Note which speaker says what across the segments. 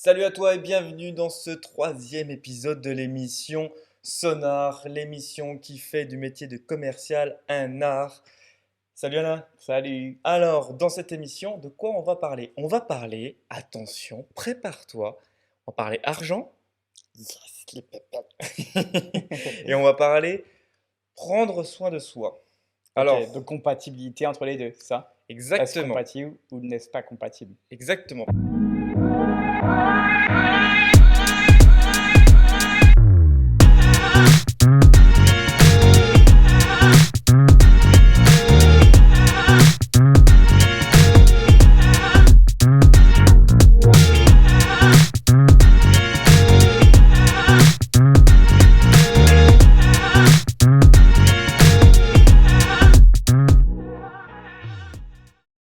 Speaker 1: Salut à toi et bienvenue dans ce troisième épisode de l'émission Sonar, l'émission qui fait du métier de commercial un art. Salut Alain.
Speaker 2: Salut.
Speaker 1: Alors, dans cette émission, de quoi on va parler? On va parler, attention, prépare-toi, on va parler argent
Speaker 2: Yes, les pépettes.
Speaker 1: et on va parler prendre soin de soi.
Speaker 2: Ok,
Speaker 1: Alors,
Speaker 2: donc compatibilité entre les deux, c'est ça? Est-ce
Speaker 1: exactement,
Speaker 2: compatible ou n'est-ce pas compatible?
Speaker 1: exactement.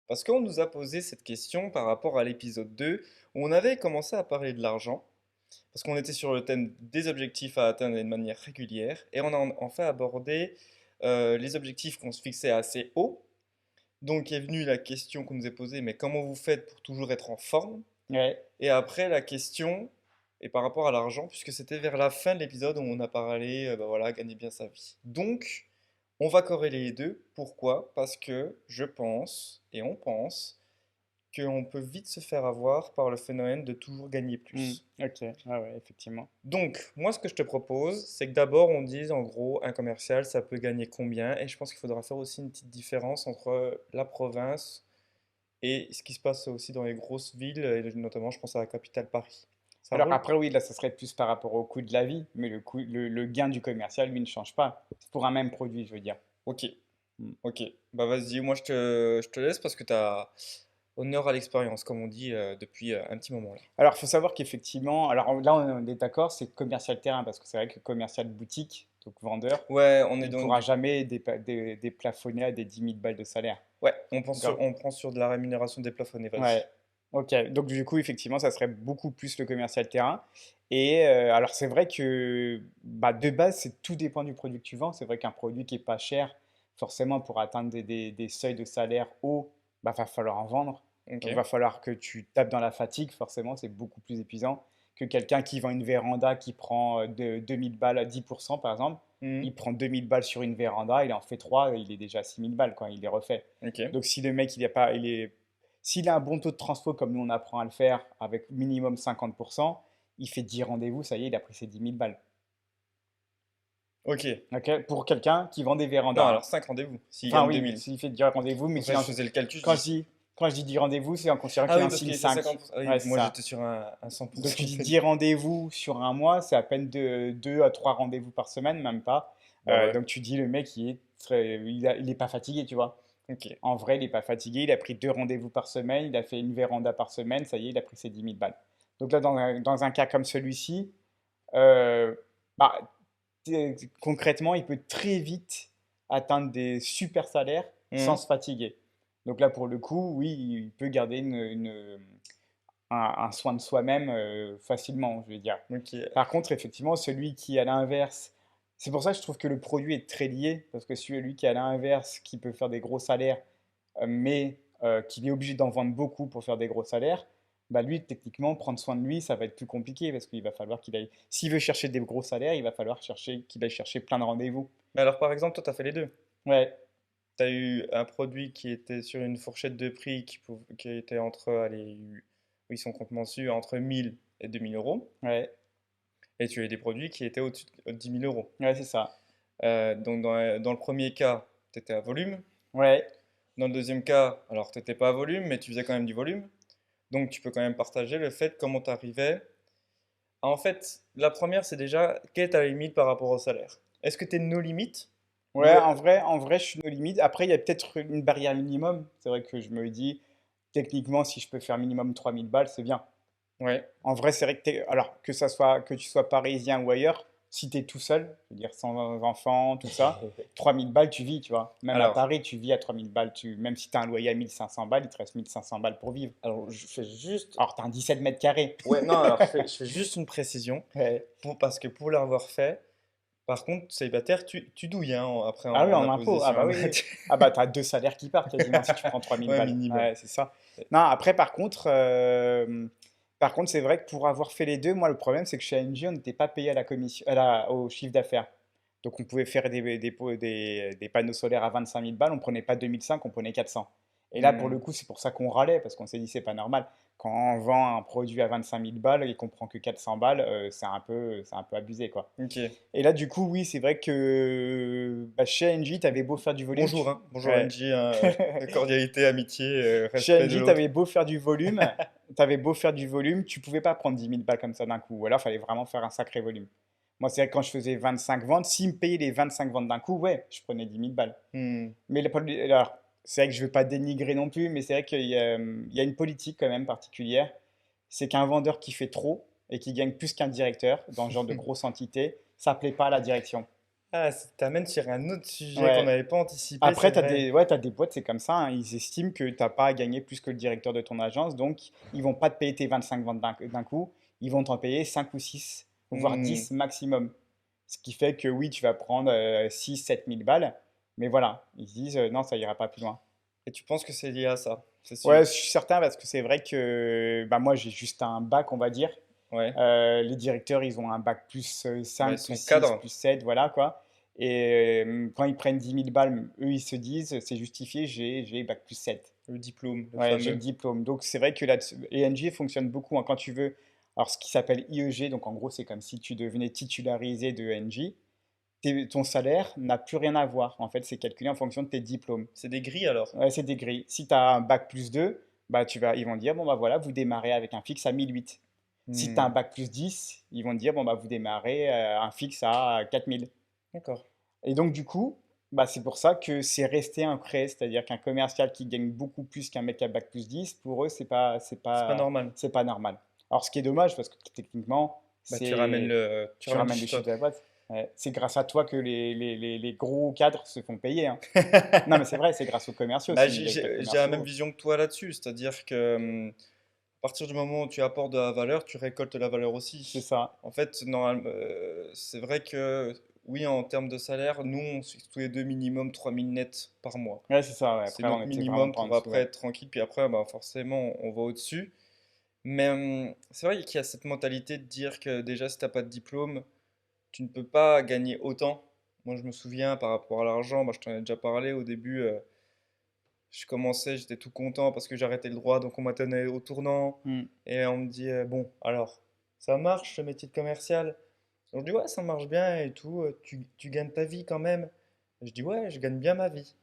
Speaker 1: Parce qu'on nous a posé cette question par rapport à l'épisode 2, où on avait commencé à parler de l'argent. Parce qu'on était sur le thème des objectifs à atteindre de manière régulière, et on a en fait abordé les objectifs qu'on se fixait assez haut. Donc est venue la question qu'on nous a posée, mais comment vous faites pour toujours être en forme?
Speaker 2: Ouais.
Speaker 1: Et après la question, et par rapport à l'argent, puisque c'était vers la fin de l'épisode où on a parlé, bah voilà, gagner bien sa vie. Donc, on va corréler les deux. Pourquoi? Parce que je pense, et on pense, qu'on peut vite se faire avoir par le phénomène de toujours gagner plus.
Speaker 2: Ok, ouais, effectivement.
Speaker 1: Donc, moi, ce que je te propose, c'est que d'abord, on dise en gros, un commercial, ça peut gagner combien? Et je pense qu'il faudra faire aussi une petite différence entre la province et ce qui se passe aussi dans les grosses villes, et notamment, je pense à la capitale Paris. Ça
Speaker 2: Alors
Speaker 1: roule?
Speaker 2: après, oui, là, ça serait plus par rapport au coût de la vie, mais le gain du commercial, lui, ne change pas. C'est pour un même produit, je veux dire.
Speaker 1: Ok,
Speaker 2: Mm.
Speaker 1: ok. Bah vas-y, moi je te laisse parce que tu as honneur à l'expérience, comme on dit depuis un petit moment là.
Speaker 2: Alors, il faut savoir qu'effectivement, alors là, on est d'accord, c'est commercial terrain, parce que c'est vrai que commercial boutique, donc vendeur,
Speaker 1: Ouais, on est
Speaker 2: il ne
Speaker 1: donc.
Speaker 2: pourra jamais déplafonner à des 10 000 balles de salaire.
Speaker 1: Ouais, on prend sur,
Speaker 2: D'accord.
Speaker 1: on prend sur de la rémunération déplafonnée,
Speaker 2: Ouais.
Speaker 1: vas-y.
Speaker 2: Ok. Donc du coup, effectivement, ça serait beaucoup plus le commercial terrain. Et alors c'est vrai que bah, de base, tout dépend du produit que tu vends. C'est vrai qu'un produit qui est pas cher, forcément pour atteindre des seuils de salaire hauts, bah va falloir en vendre.
Speaker 1: Ok.
Speaker 2: Donc va falloir que tu tapes dans la fatigue. Forcément, c'est beaucoup plus épuisant que quelqu'un qui vend une véranda qui prend de 2000 balles à 10% par exemple.
Speaker 1: Mhm.
Speaker 2: Il prend 2000 balles sur une véranda, il en fait 3, il est déjà à 6000 balles quand il les refait.
Speaker 1: Ok.
Speaker 2: Donc si le mec il a pas, il est s'il a un bon taux de transfo comme nous on apprend à le faire avec minimum 50%, il fait 10 rendez-vous, ça y est, il a pris ses 10 000 balles.
Speaker 1: Ok.
Speaker 2: Ok. Pour quelqu'un qui vend des
Speaker 1: Non,
Speaker 2: vérandas, hein.
Speaker 1: alors 5 rendez-vous, s'il
Speaker 2: Enfin
Speaker 1: gagne
Speaker 2: oui,
Speaker 1: 2000.
Speaker 2: s'il fait 10 rendez-vous, mais
Speaker 1: En fait, je faisais le calcul, je
Speaker 2: quand
Speaker 1: dis.
Speaker 2: je dis, quand je dis 10 rendez-vous, c'est en considérant
Speaker 1: Ah
Speaker 2: qu'il
Speaker 1: oui,
Speaker 2: en
Speaker 1: parce qu'il
Speaker 2: signe
Speaker 1: était
Speaker 2: 5.
Speaker 1: 50%. Ah oui,
Speaker 2: Ouais, c'est
Speaker 1: moi
Speaker 2: ça.
Speaker 1: j'étais sur un
Speaker 2: Donc
Speaker 1: 100%.
Speaker 2: tu dis 10 rendez-vous sur un mois, c'est à peine de 2 à 3 rendez-vous par semaine, même pas.
Speaker 1: Bah ouais.
Speaker 2: Donc tu dis le mec, il est pas fatigué, tu vois.
Speaker 1: Ok.
Speaker 2: En vrai, il n'est pas fatigué, il a pris 2 rendez-vous par semaine, il a fait une véranda par semaine, ça y est, il a pris ses 10 000 balles. Donc là, dans un cas comme celui-ci, euh, bah, concrètement, il peut très vite atteindre des super salaires sans
Speaker 1: Mhm.
Speaker 2: se fatiguer. Donc là, pour le coup, oui, il peut garder un soin de soi-même facilement, je vais dire.
Speaker 1: Ok.
Speaker 2: Par contre, effectivement, celui qui, à l'inverse, c'est pour ça que je trouve que le produit est très lié, parce que celui qui, à l'inverse, qui peut faire des gros salaires, mais qui est obligé d'en vendre beaucoup pour faire des gros salaires, bah lui, techniquement, prendre soin de lui, ça va être plus compliqué, parce qu'il va falloir qu'il aille, s'il veut chercher des gros salaires, il va falloir qu'il aille chercher plein de rendez-vous.
Speaker 1: Mais alors, par exemple, toi, tu as fait les deux.
Speaker 2: Ouais,
Speaker 1: Tu as eu un produit qui était sur une fourchette de prix qui était entre, allez, oui, son compte mensu entre 1000 et 2000 euros.
Speaker 2: ouais,
Speaker 1: Et tu as eu des produits qui étaient au-dessus de 10 000 euros.
Speaker 2: ouais, c'est ça.
Speaker 1: Donc, dans le premier cas, tu étais à volume.
Speaker 2: Ouais.
Speaker 1: Dans le deuxième cas, alors tu n'étais pas à volume, mais tu faisais quand même du volume. Donc, tu peux quand même partager le fait comment tu arrivais. En fait, la première, c'est déjà, quelle est ta limite par rapport au salaire? Est-ce que tu es nos limites? Ou,
Speaker 2: Ouais, en vrai, je suis nos limites. Après, il y a peut-être une barrière minimum. C'est vrai que je me dis, techniquement, si je peux faire minimum 3000 balles, c'est bien.
Speaker 1: ouais,
Speaker 2: En vrai, c'est vrai que alors que tu sois parisien ou ailleurs, si tu es tout seul, je veux dire sans enfants, tout ça, 3000 balles, tu vis, tu vois. Même à
Speaker 1: alors,
Speaker 2: Paris, tu vis à 3000 balles. Même si tu as un loyer à 1500 balles, il te reste 1500 balles pour vivre.
Speaker 1: je fais juste.
Speaker 2: Alors, tu as un 17 mètres carrés.
Speaker 1: Ouais, non, alors je fais juste une précision.
Speaker 2: Ouais.
Speaker 1: Parce que pour l'avoir fait, par contre, célibataire, tu douilles hein, après
Speaker 2: Ah oui,
Speaker 1: en
Speaker 2: en impôt. Ah
Speaker 1: imposition.
Speaker 2: bah
Speaker 1: Hein.
Speaker 2: oui, oui. Ah bah, tu as deux salaires qui partent quasiment si tu prends 3000
Speaker 1: Ouais,
Speaker 2: balles.
Speaker 1: minimum.
Speaker 2: Ouais, c'est ça. Non, après, par contre, Par contre, c'est vrai que pour avoir fait les deux, moi, le problème, c'est que chez ANG, on n'était pas payé à la commission, au chiffre d'affaires. Donc, on pouvait faire des panneaux solaires à 25 000 balles, on prenait pas 2005, on prenait 400. Et là, pour
Speaker 1: Hmm,
Speaker 2: le coup, c'est pour ça qu'on râlait, parce qu'on s'est dit, c'est pas normal. Quand on vend un produit à 25 000 balles et qu'on prend que 400 balles, c'est un peu abusé, quoi.
Speaker 1: ok.
Speaker 2: Et là, du coup, oui, c'est vrai que bah, chez ANG, tu avais beau faire du volume.
Speaker 1: Bonjour, hein. Bonjour
Speaker 2: Ouais.
Speaker 1: Angie, hein, cordialité, amitié,
Speaker 2: Chez
Speaker 1: respect de
Speaker 2: NJ,
Speaker 1: l'autre.
Speaker 2: t'avais beau faire du volume, tu pouvais pas prendre 10 000 balles comme ça d'un coup. Ou alors, il fallait vraiment faire un sacré volume. Moi, c'est vrai que quand je faisais 25 ventes, s'ils me payaient les 25 ventes d'un coup, ouais, je prenais 10 000 balles.
Speaker 1: Hmm,
Speaker 2: Mais alors, c'est vrai que je ne veux pas dénigrer non plus, mais c'est vrai qu'il y a une politique quand même particulière. C'est qu'un vendeur qui fait trop et qui gagne plus qu'un directeur dans ce genre de grosse entité, ça plaît pas à la direction.
Speaker 1: Ah, ça t'amène sur un autre sujet qu'on
Speaker 2: Ouais.
Speaker 1: n'avait pas anticipé, c'est
Speaker 2: Après,
Speaker 1: vrai.
Speaker 2: t'as des boîtes, c'est comme ça, hein. Ils estiment que tu n'as pas à gagner plus que le directeur de ton agence. Donc, ils vont pas te payer tes 25 ventes d'un coup. Ils vont t'en payer 5 ou 6, voire
Speaker 1: Hmm.
Speaker 2: 10 maximum. Ce qui fait que oui, tu vas prendre 6 7 000 balles. Mais voilà, ils se disent non, ça ira pas plus loin.
Speaker 1: Et tu penses que c'est lié à ça, c'est sûr.
Speaker 2: Ouais, je suis certain parce que c'est vrai que bah, moi, j'ai juste un bac, on va dire.
Speaker 1: Ouais.
Speaker 2: Les directeurs, ils ont un bac plus
Speaker 1: Ouais,
Speaker 2: 5, plus
Speaker 1: son
Speaker 2: 6,
Speaker 1: cadre,
Speaker 2: plus 7, voilà quoi. Et quand ils prennent 10 000 balles, eux, ils se disent, c'est justifié, j'ai bac plus 7.
Speaker 1: le diplôme, le
Speaker 2: Ouais, j'ai le
Speaker 1: fameux.
Speaker 2: diplôme. Donc c'est vrai que là, et NG fonctionne beaucoup, hein, quand tu veux. Alors ce qui s'appelle IEG, donc en gros, c'est comme si tu devenais titularisé de NG. Ton salaire n'a plus rien à voir. En fait, c'est calculé en fonction de tes diplômes.
Speaker 1: C'est des grilles alors.
Speaker 2: Ouais, c'est des grilles. Si tu as un bac plus 2, bah, ils vont dire, bon, bah voilà, vous démarrez avec un fixe à 1008. Si tu as un
Speaker 1: Hmm.
Speaker 2: bac plus 10, ils vont te dire, bon, bah vous démarrez un fixe à 4000.
Speaker 1: D'accord.
Speaker 2: Et donc, du coup, bah, c'est pour ça que c'est resté un prêt. C'est-à-dire qu'un commercial qui gagne beaucoup plus qu'un mec à bac plus 10, pour eux,
Speaker 1: C'est pas normal.
Speaker 2: c'est pas normal. Alors, ce qui est dommage, parce que techniquement,
Speaker 1: Bah, tu
Speaker 2: tu
Speaker 1: ramènes du
Speaker 2: ramènes le chiffre
Speaker 1: chiffre.
Speaker 2: de la boîte. Ouais. C'est grâce à toi que les gros cadres se font payer, hein. Non, mais c'est vrai, c'est grâce aux commerciaux.
Speaker 1: Bah,
Speaker 2: S'il n'y avait pas de
Speaker 1: j'ai la même
Speaker 2: commerciaux,
Speaker 1: vision que toi là-dessus, c'est-à-dire que à partir du moment où tu apportes de la valeur, tu récoltes de la valeur
Speaker 2: c'est
Speaker 1: aussi.
Speaker 2: ça.
Speaker 1: En fait, c'est vrai que oui, en termes de salaire, nous, on suit tous les deux minimum 3000 nets par mois.
Speaker 2: Ouais, c'est ça. Ouais.
Speaker 1: C'est
Speaker 2: Après, on
Speaker 1: notre
Speaker 2: était vraiment
Speaker 1: minimum
Speaker 2: pas en
Speaker 1: pour
Speaker 2: dessous.
Speaker 1: après
Speaker 2: Ouais.
Speaker 1: être tranquille, puis après, bah, forcément, on va au-dessus. Mais c'est vrai qu'il y a cette mentalité de dire que déjà, si t'as pas de diplôme, tu ne peux pas gagner autant. Moi, je me souviens par rapport à l'argent, bah, je t'en ai déjà parlé au début. Je commençais, j'étais tout content parce que j'arrêtais le droit, donc on m'a donné au tournant.
Speaker 2: Hmm.
Speaker 1: Et on me dit, bon, alors, ça marche ce métier de commercial? Donc je dis, ouais, ça marche bien et tout, tu gagnes ta vie quand même. Je dis, ouais, je gagne bien ma vie.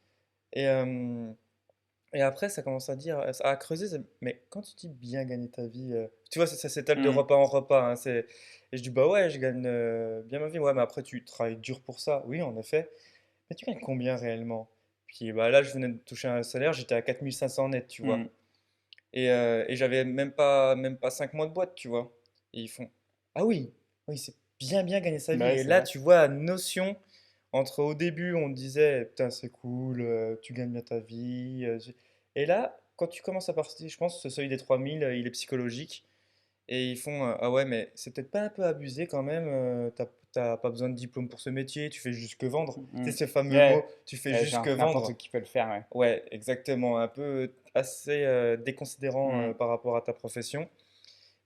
Speaker 1: Et, euh, et après, ça commence à dire, à creuser, mais quand tu dis bien gagner ta vie, tu vois, ça s'étale de
Speaker 2: Hmm.
Speaker 1: repas en repas, hein, et je dis, bah ouais, je gagne bien ma vie, ouais, mais après, tu travailles dur pour ça. Oui, en effet. Mais tu gagnes combien réellement? Puis bah, là, je venais de toucher un salaire, j'étais à 4500 net, tu
Speaker 2: Hmm.
Speaker 1: vois. Et j'avais même pas 5 mois de boîte, tu vois. Et ils font, ah oui, oui, c'est bien gagner sa
Speaker 2: Bah
Speaker 1: vie.
Speaker 2: ouais,
Speaker 1: Et
Speaker 2: c'est
Speaker 1: là,
Speaker 2: vrai.
Speaker 1: tu vois la notion entre au début, on disait, putain, c'est cool, tu gagnes bien ta vie. Et là, quand tu commences à partir, je pense que ce seuil des 3000, il est psychologique. Et ils font, ah ouais, mais c'est peut-être pas un peu abusé quand même, t'as pas besoin de diplôme pour ce métier, tu fais juste que vendre. Tu
Speaker 2: Hmm.
Speaker 1: sais, ces fameux mots,
Speaker 2: Ouais.
Speaker 1: tu fais
Speaker 2: Ouais,
Speaker 1: juste que
Speaker 2: genre, n'importe
Speaker 1: vendre.
Speaker 2: qui peut le faire, ouais.
Speaker 1: Ouais, exactement, un peu assez déconsidérant
Speaker 2: Hmm.
Speaker 1: par rapport à ta profession.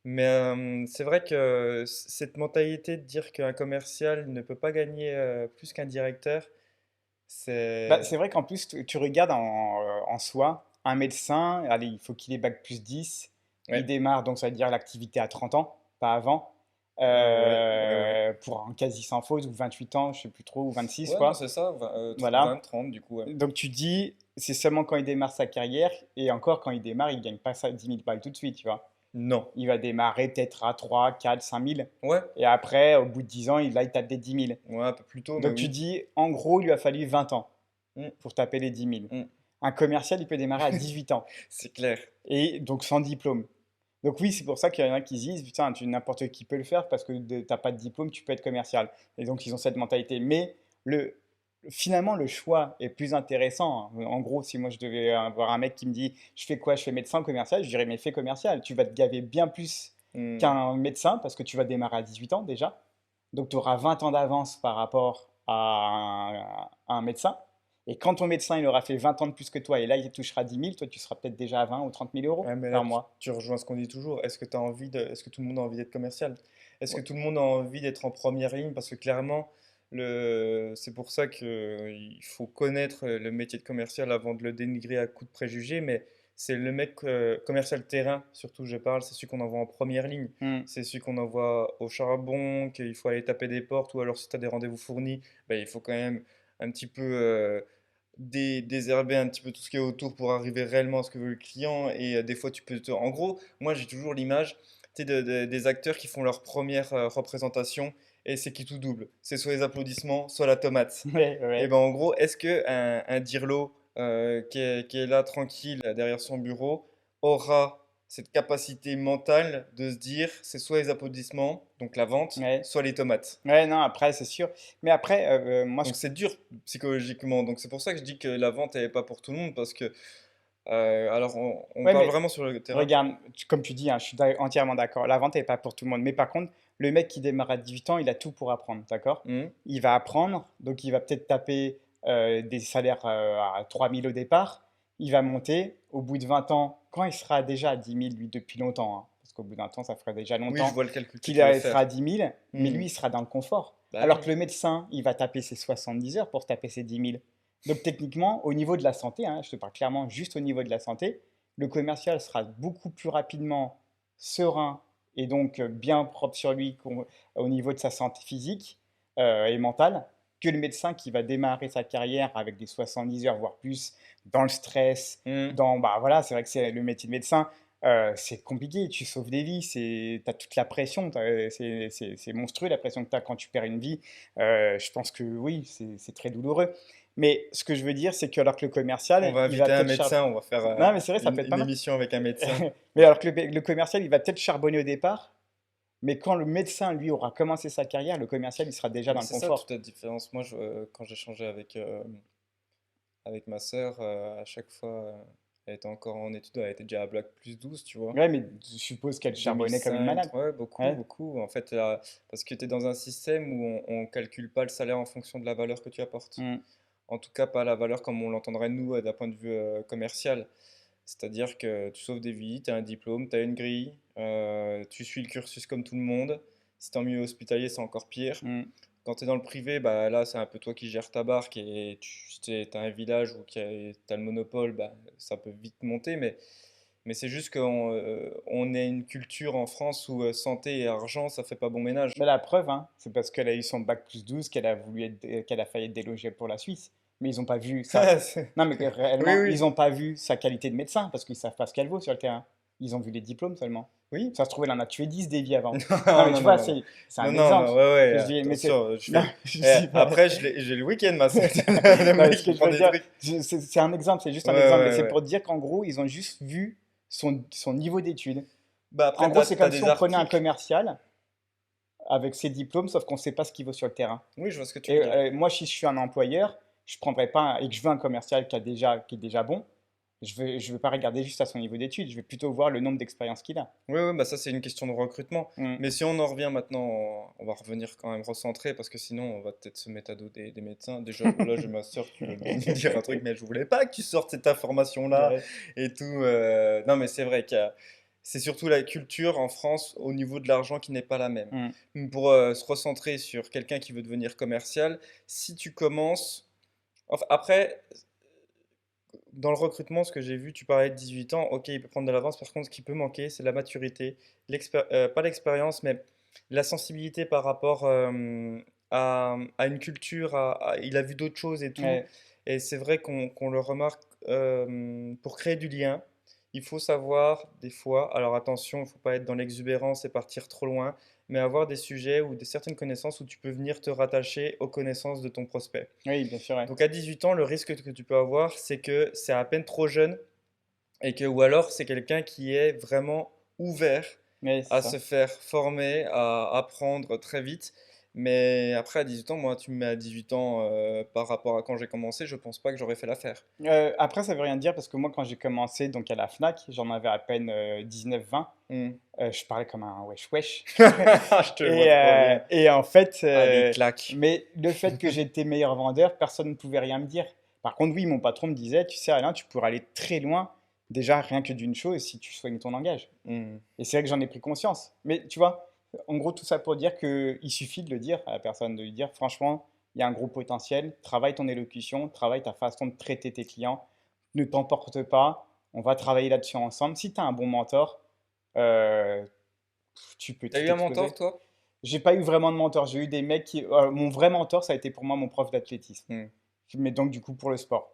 Speaker 1: Mais c'est vrai que cette mentalité de dire qu'un commercial ne peut pas gagner plus qu'un directeur,
Speaker 2: Bah,
Speaker 1: c'est...
Speaker 2: c'est vrai qu'en plus, tu regardes en soi, un médecin, allez, il faut qu'il ait bac plus 10. Il
Speaker 1: Ouais,
Speaker 2: démarre, donc ça veut dire l'activité à 30 ans, pas avant.
Speaker 1: ouais.
Speaker 2: Pour un quasi sans faute, ou 28 ans, je sais plus trop, ou 26
Speaker 1: Ouais, non,
Speaker 2: quoi.
Speaker 1: c'est ça,
Speaker 2: Voilà.
Speaker 1: 20, 30 du coup, ouais.
Speaker 2: Donc tu dis, c'est seulement quand il démarre sa carrière, et encore quand il démarre, il gagne pas ça 10 000 balles tout de suite, tu vois.
Speaker 1: Non.
Speaker 2: Il va démarrer peut-être à 3, 4, 5 000.
Speaker 1: Ouais,
Speaker 2: Et après, au bout de 10 ans, il tape des 10 000.
Speaker 1: ouais, un peu plus tôt, mais
Speaker 2: Donc tu
Speaker 1: oui.
Speaker 2: dis, en gros, il lui a fallu 20 ans
Speaker 1: Mm,
Speaker 2: pour taper les 10 000.
Speaker 1: mm.
Speaker 2: Un commercial, il peut démarrer à 18 ans.
Speaker 1: C'est clair.
Speaker 2: Et donc sans diplôme. Donc oui, c'est pour ça qu'il y en a qui se disent, putain, n'importe qui peut le faire parce que t'as pas de diplôme, tu peux être commercial. Et donc ils ont cette mentalité. Mais le, finalement, le choix est plus intéressant, hein. En gros, si moi je devais avoir un mec qui me dit, je fais quoi? Je fais médecin commercial, je dirais, mais fais commercial. Tu vas te gaver bien plus
Speaker 1: Mm,
Speaker 2: qu'un médecin parce que tu vas démarrer à 18 ans déjà. Donc tu auras 20 ans d'avance par rapport à un médecin. Et quand ton médecin, il aura fait 20 ans de plus que toi, et là, il touchera 10 000, toi, tu seras peut-être déjà à 20 ou 30 000 euros
Speaker 1: Ouais, mais là,
Speaker 2: par mois.
Speaker 1: tu rejoins ce qu'on dit toujours. Est-ce que tout le monde a envie d'être commercial? Est-ce que
Speaker 2: Ouais.
Speaker 1: tout le monde a envie d'être en première ligne? Parce que clairement, c'est pour ça qu'il faut connaître le métier de commercial avant de le dénigrer à coups de préjugés. Mais c'est le mec commercial terrain, surtout je parle, c'est celui qu'on envoie en première ligne.
Speaker 2: Hmm.
Speaker 1: C'est celui qu'on envoie au charbon, qu'il faut aller taper des portes, ou alors si tu as des rendez-vous fournis, ben, il faut quand même un petit peu désherber un petit peu tout ce qui est autour pour arriver réellement à ce que veut le client. Et des fois, En gros, moi, j'ai toujours l'image, tu sais, des acteurs qui font leur première représentation et c'est qui tout double. C'est soit les applaudissements, soit la tomate.
Speaker 2: Ouais,
Speaker 1: Et
Speaker 2: ouais.
Speaker 1: ben, en gros, est-ce que un Dirlo qui est là tranquille derrière son bureau aura cette capacité mentale de se dire c'est soit les applaudissements, donc la vente,
Speaker 2: Ouais.
Speaker 1: soit les tomates.
Speaker 2: Ouais, non, après, c'est sûr. Mais après, moi,
Speaker 1: Donc c'est dur psychologiquement. Donc c'est pour ça que je dis que la vente, elle n'est pas pour tout le monde. Parce que, alors on
Speaker 2: ouais,
Speaker 1: parle
Speaker 2: mais
Speaker 1: vraiment sur le terrain.
Speaker 2: regarde, comme tu dis, hein, je suis entièrement d'accord. La vente n'est pas pour tout le monde. Mais par contre, le mec qui démarre à 18 ans, il a tout pour apprendre, d'accord?
Speaker 1: Mhm.
Speaker 2: Il va apprendre, donc il va peut-être taper des salaires à 3 000 au départ. Il va monter. Au bout de 20 ans, quand il sera déjà à 10 000, lui, depuis longtemps, hein, parce qu'au bout d'un temps, ça ferait déjà
Speaker 1: Oui, je
Speaker 2: longtemps
Speaker 1: vois le calcul que
Speaker 2: qu'il
Speaker 1: tu veux
Speaker 2: sera à
Speaker 1: faire.
Speaker 2: 10 000, mais
Speaker 1: Mhm.
Speaker 2: lui, il sera dans le confort.
Speaker 1: Bah
Speaker 2: Alors
Speaker 1: oui.
Speaker 2: que le médecin, il va taper ses 70 heures pour taper ses 10 000. Donc techniquement, au niveau de la santé, hein, je te parle clairement juste au niveau de la santé, le commercial sera beaucoup plus rapidement serein et donc bien propre sur lui au niveau de sa santé physique et mentale que le médecin qui va démarrer sa carrière avec des 70 heures, voire plus, dans le stress,
Speaker 1: Mhm.
Speaker 2: bah voilà, c'est vrai que c'est le métier de médecin, c'est compliqué, tu sauves des vies, tu as toute la pression, c'est monstrueux la pression que tu as quand tu perds une vie. Je pense que oui, c'est très douloureux. Mais ce que je veux dire, c'est que alors que le
Speaker 1: On
Speaker 2: commercial,
Speaker 1: va
Speaker 2: il va
Speaker 1: inviter un
Speaker 2: peut-être
Speaker 1: médecin, on va faire
Speaker 2: non, mais c'est vrai, ça peut être pas
Speaker 1: une
Speaker 2: mal.
Speaker 1: émission avec un médecin.
Speaker 2: Mais alors que le commercial, il va peut-être charbonner au départ, mais quand le médecin, lui, aura commencé sa carrière, le commercial, il sera déjà
Speaker 1: Mais
Speaker 2: dans le
Speaker 1: c'est ça toute
Speaker 2: confort.
Speaker 1: la différence. Moi, quand j'échangeais avec ma sœur, à chaque fois, elle était encore en études, elle était déjà à Bac+12, tu vois.
Speaker 2: Ouais, mais je suppose qu'elle charbonnait comme une
Speaker 1: 2005,
Speaker 2: malade.
Speaker 1: ouais, beaucoup,
Speaker 2: Ouais.
Speaker 1: beaucoup. En fait, parce que tu es dans un système où on calcule pas le salaire en fonction de la valeur que tu apportes.
Speaker 2: Mm.
Speaker 1: En tout cas, pas la valeur comme on l'entendrait nous d'un point de vue commercial. C'est-à-dire que tu sauves des vies, tu as un diplôme, tu as une grille, tu suis le cursus comme tout le monde. Si tu es en milieu hospitalier, c'est encore pire.
Speaker 2: Mm.
Speaker 1: Quand tu es dans le privé, bah, là, c'est un peu toi qui gères ta barque et tu as un village où tu as le monopole, bah, ça peut vite monter. Mais c'est juste qu'on a une culture en France où santé et argent, ça fait pas bon ménage.
Speaker 2: Mais la preuve, hein, c'est parce qu'elle a eu son bac+12 qu'elle a failli être délogée pour la Suisse. Mais ils n'ont pas vu ça. Non, mais
Speaker 1: Oui,
Speaker 2: réellement, ils
Speaker 1: oui.
Speaker 2: n'ont pas vu sa qualité de médecin parce qu'ils ne savent pas ce qu'elle vaut sur le terrain. Ils ont vu les diplômes seulement.
Speaker 1: Oui.
Speaker 2: Ça se trouve, elle en a tué 10 des vies avant. Non,
Speaker 1: Non,
Speaker 2: mais tu
Speaker 1: non, non,
Speaker 2: vois,
Speaker 1: non, non.
Speaker 2: c'est
Speaker 1: Non,
Speaker 2: un
Speaker 1: non,
Speaker 2: exemple
Speaker 1: non, ouais, ouais,
Speaker 2: que je dis. Mais c'est.
Speaker 1: attention,
Speaker 2: Non, je dis pas.
Speaker 1: Après, j'ai le week-end, ma soeur. Le
Speaker 2: Non, mais
Speaker 1: mec,
Speaker 2: ce que
Speaker 1: il
Speaker 2: je
Speaker 1: prend
Speaker 2: veux
Speaker 1: des
Speaker 2: dire,
Speaker 1: trucs.
Speaker 2: c'est un exemple, c'est juste
Speaker 1: Ouais,
Speaker 2: un exemple. Mais
Speaker 1: ouais,
Speaker 2: c'est
Speaker 1: ouais.
Speaker 2: pour dire qu'en gros, ils ont juste vu son niveau d'études.
Speaker 1: Bah
Speaker 2: En
Speaker 1: après,
Speaker 2: gros, c'est
Speaker 1: t'as
Speaker 2: comme si
Speaker 1: des
Speaker 2: on prenait un
Speaker 1: articles.
Speaker 2: commercial avec ses diplômes, sauf qu'on ne sait pas ce qu'il vaut sur le terrain.
Speaker 1: Oui, je vois ce que tu
Speaker 2: Et
Speaker 1: veux dire.
Speaker 2: moi, si je suis un employeur, je prendrais pas et que je veux un commercial qui est déjà bon, je vais pas regarder juste à son niveau d'études, je vais plutôt voir le nombre d'expériences qu'il a.
Speaker 1: Oui, oui, bah ça, c'est une question de recrutement.
Speaker 2: Mm.
Speaker 1: Mais si on en revient maintenant, on va revenir quand même recentrer parce que sinon, on va peut-être se mettre à dos des médecins. Déjà, là, j'ai ma soeur qui veut bien me dire un truc, mais je voulais pas que tu sortes cette information-là
Speaker 2: Ouais.
Speaker 1: et tout. Non, mais c'est vrai c'est surtout la culture en France au niveau de l'argent qui n'est pas la même.
Speaker 2: Mm.
Speaker 1: Pour se recentrer sur quelqu'un qui veut devenir commercial, si tu commences. Enfin, après, dans le recrutement, ce que j'ai vu, tu parlais de 18 ans, ok, il peut prendre de l'avance, par contre, ce qui peut manquer, c'est la maturité, pas l'expérience, mais la sensibilité par rapport à une culture, il a vu d'autres choses et tout,
Speaker 2: Ouais.
Speaker 1: et c'est vrai qu'on le remarque, pour créer du lien, il faut savoir des fois, alors attention, il ne faut pas être dans l'exubérance et partir trop loin, mais avoir des sujets ou certaines connaissances où tu peux venir te rattacher aux connaissances de ton prospect.
Speaker 2: Oui, bien sûr. Ouais.
Speaker 1: Donc à 18 ans, le risque que tu peux avoir, c'est que c'est à peine trop jeune et que, ou alors c'est quelqu'un qui est vraiment ouvert
Speaker 2: Mais c'est
Speaker 1: à
Speaker 2: ça.
Speaker 1: se faire former, à apprendre très vite. Mais après, à 18 ans, moi, tu me mets à 18 ans par rapport à quand j'ai commencé, je pense pas que j'aurais fait l'affaire.
Speaker 2: Après, ça veut rien dire parce que moi, quand j'ai commencé donc à la Fnac, j'en avais à peine 19-20.
Speaker 1: Hmm.
Speaker 2: Je parlais comme un wesh wesh.
Speaker 1: Je te vois trop bien.
Speaker 2: Et en fait,
Speaker 1: Ah, des claques.
Speaker 2: mais le fait que j'étais meilleur vendeur, personne ne pouvait rien me dire. Par contre, oui, mon patron me disait, tu sais, Alain, tu pourrais aller très loin, déjà rien que d'une chose, si tu soignes ton langage.
Speaker 1: Hmm.
Speaker 2: Et c'est vrai que j'en ai pris conscience. Mais tu vois, en gros, tout ça pour dire qu'il suffit de le dire à la personne, de lui dire, franchement, il y a un gros potentiel, travaille ton élocution, travaille ta façon de traiter tes clients, ne t'emporte pas, on va travailler là-dessus ensemble. Si tu as un bon mentor, euh, tu peux
Speaker 1: T'as
Speaker 2: tout
Speaker 1: eu un mentor,
Speaker 2: exploser.
Speaker 1: toi?
Speaker 2: J'ai pas eu vraiment de mentor. J'ai eu des mecs qui. Mon vrai mentor, ça a été pour moi mon prof d'athlétisme.
Speaker 1: Hmm.
Speaker 2: Mais donc, du coup, pour le sport.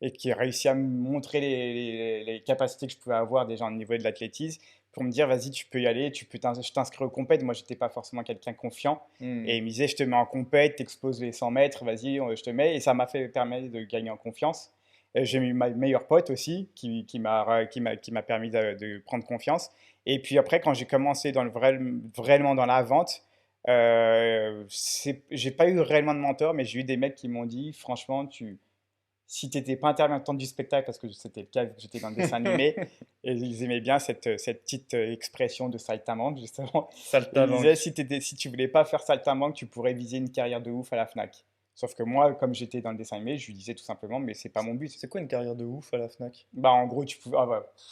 Speaker 2: Et qui a réussi à me montrer les capacités que je pouvais avoir déjà au niveau de l'athlétisme pour me dire, vas-y, tu peux y aller, je t'inscris au compète. Moi, j'étais pas forcément quelqu'un confiant. Et
Speaker 1: Hmm.
Speaker 2: il me disait, je te mets en compète, t'exposes les 100 mètres, vas-y, je te mets. Et ça m'a fait permettre de gagner en confiance. Et j'ai eu ma meilleure pote aussi qui m'a permis de prendre confiance. Et puis après, quand j'ai commencé vraiment dans la vente, j'ai pas eu réellement de mentor, mais j'ai eu des mecs qui m'ont dit, franchement, si tu n'étais pas intermittent du spectacle, parce que c'était le cas, vu que j'étais dans le dessin animé, et ils aimaient bien cette petite expression de saltimbanque, justement. Et ils disaient,
Speaker 1: Saltabanque.
Speaker 2: si tu voulais pas faire saltimbanque, tu pourrais viser une carrière de ouf à la Fnac. Sauf que moi, comme j'étais dans le dessin animé, je lui disais tout simplement, mais c'est pas mon but.
Speaker 1: C'est quoi une carrière de ouf à la Fnac?
Speaker 2: Bah, en gros, tu pouvais,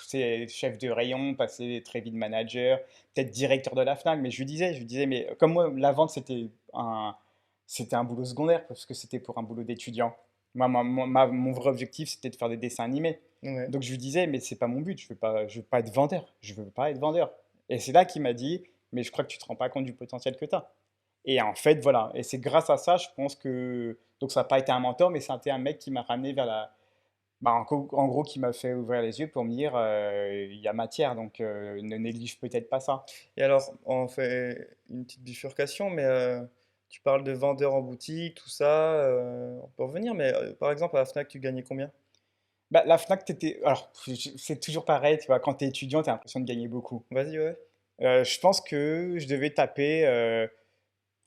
Speaker 2: c'est chef de rayon, passer très vite manager, peut-être directeur de la Fnac, mais je lui disais, mais comme moi, la vente, c'était un boulot secondaire, parce que c'était pour un boulot d'étudiant. Moi, mon vrai objectif, c'était de faire des dessins animés.
Speaker 1: Ouais.
Speaker 2: Donc, je lui disais, mais c'est pas mon but, je veux pas être vendeur, je veux pas être vendeur. Et c'est là qu'il m'a dit, mais je crois que tu te rends pas compte du potentiel que tu as. Et en fait, voilà. Et c'est grâce à ça, je pense que. Donc, ça n'a pas été un mentor, mais c'était un mec qui m'a ramené vers en gros, qui m'a fait ouvrir les yeux pour me dire, il y a matière, donc ne néglige peut-être pas ça.
Speaker 1: Et alors, on fait une petite bifurcation, mais tu parles de vendeur en boutique, tout ça, on peut revenir, mais par exemple, à la Fnac, tu gagnais combien?
Speaker 2: Bah, la Fnac, alors, c'est toujours pareil, tu vois, quand tu es étudiant, tu as l'impression de gagner beaucoup.
Speaker 1: Vas-y, ouais.
Speaker 2: Je pense que je devais taper,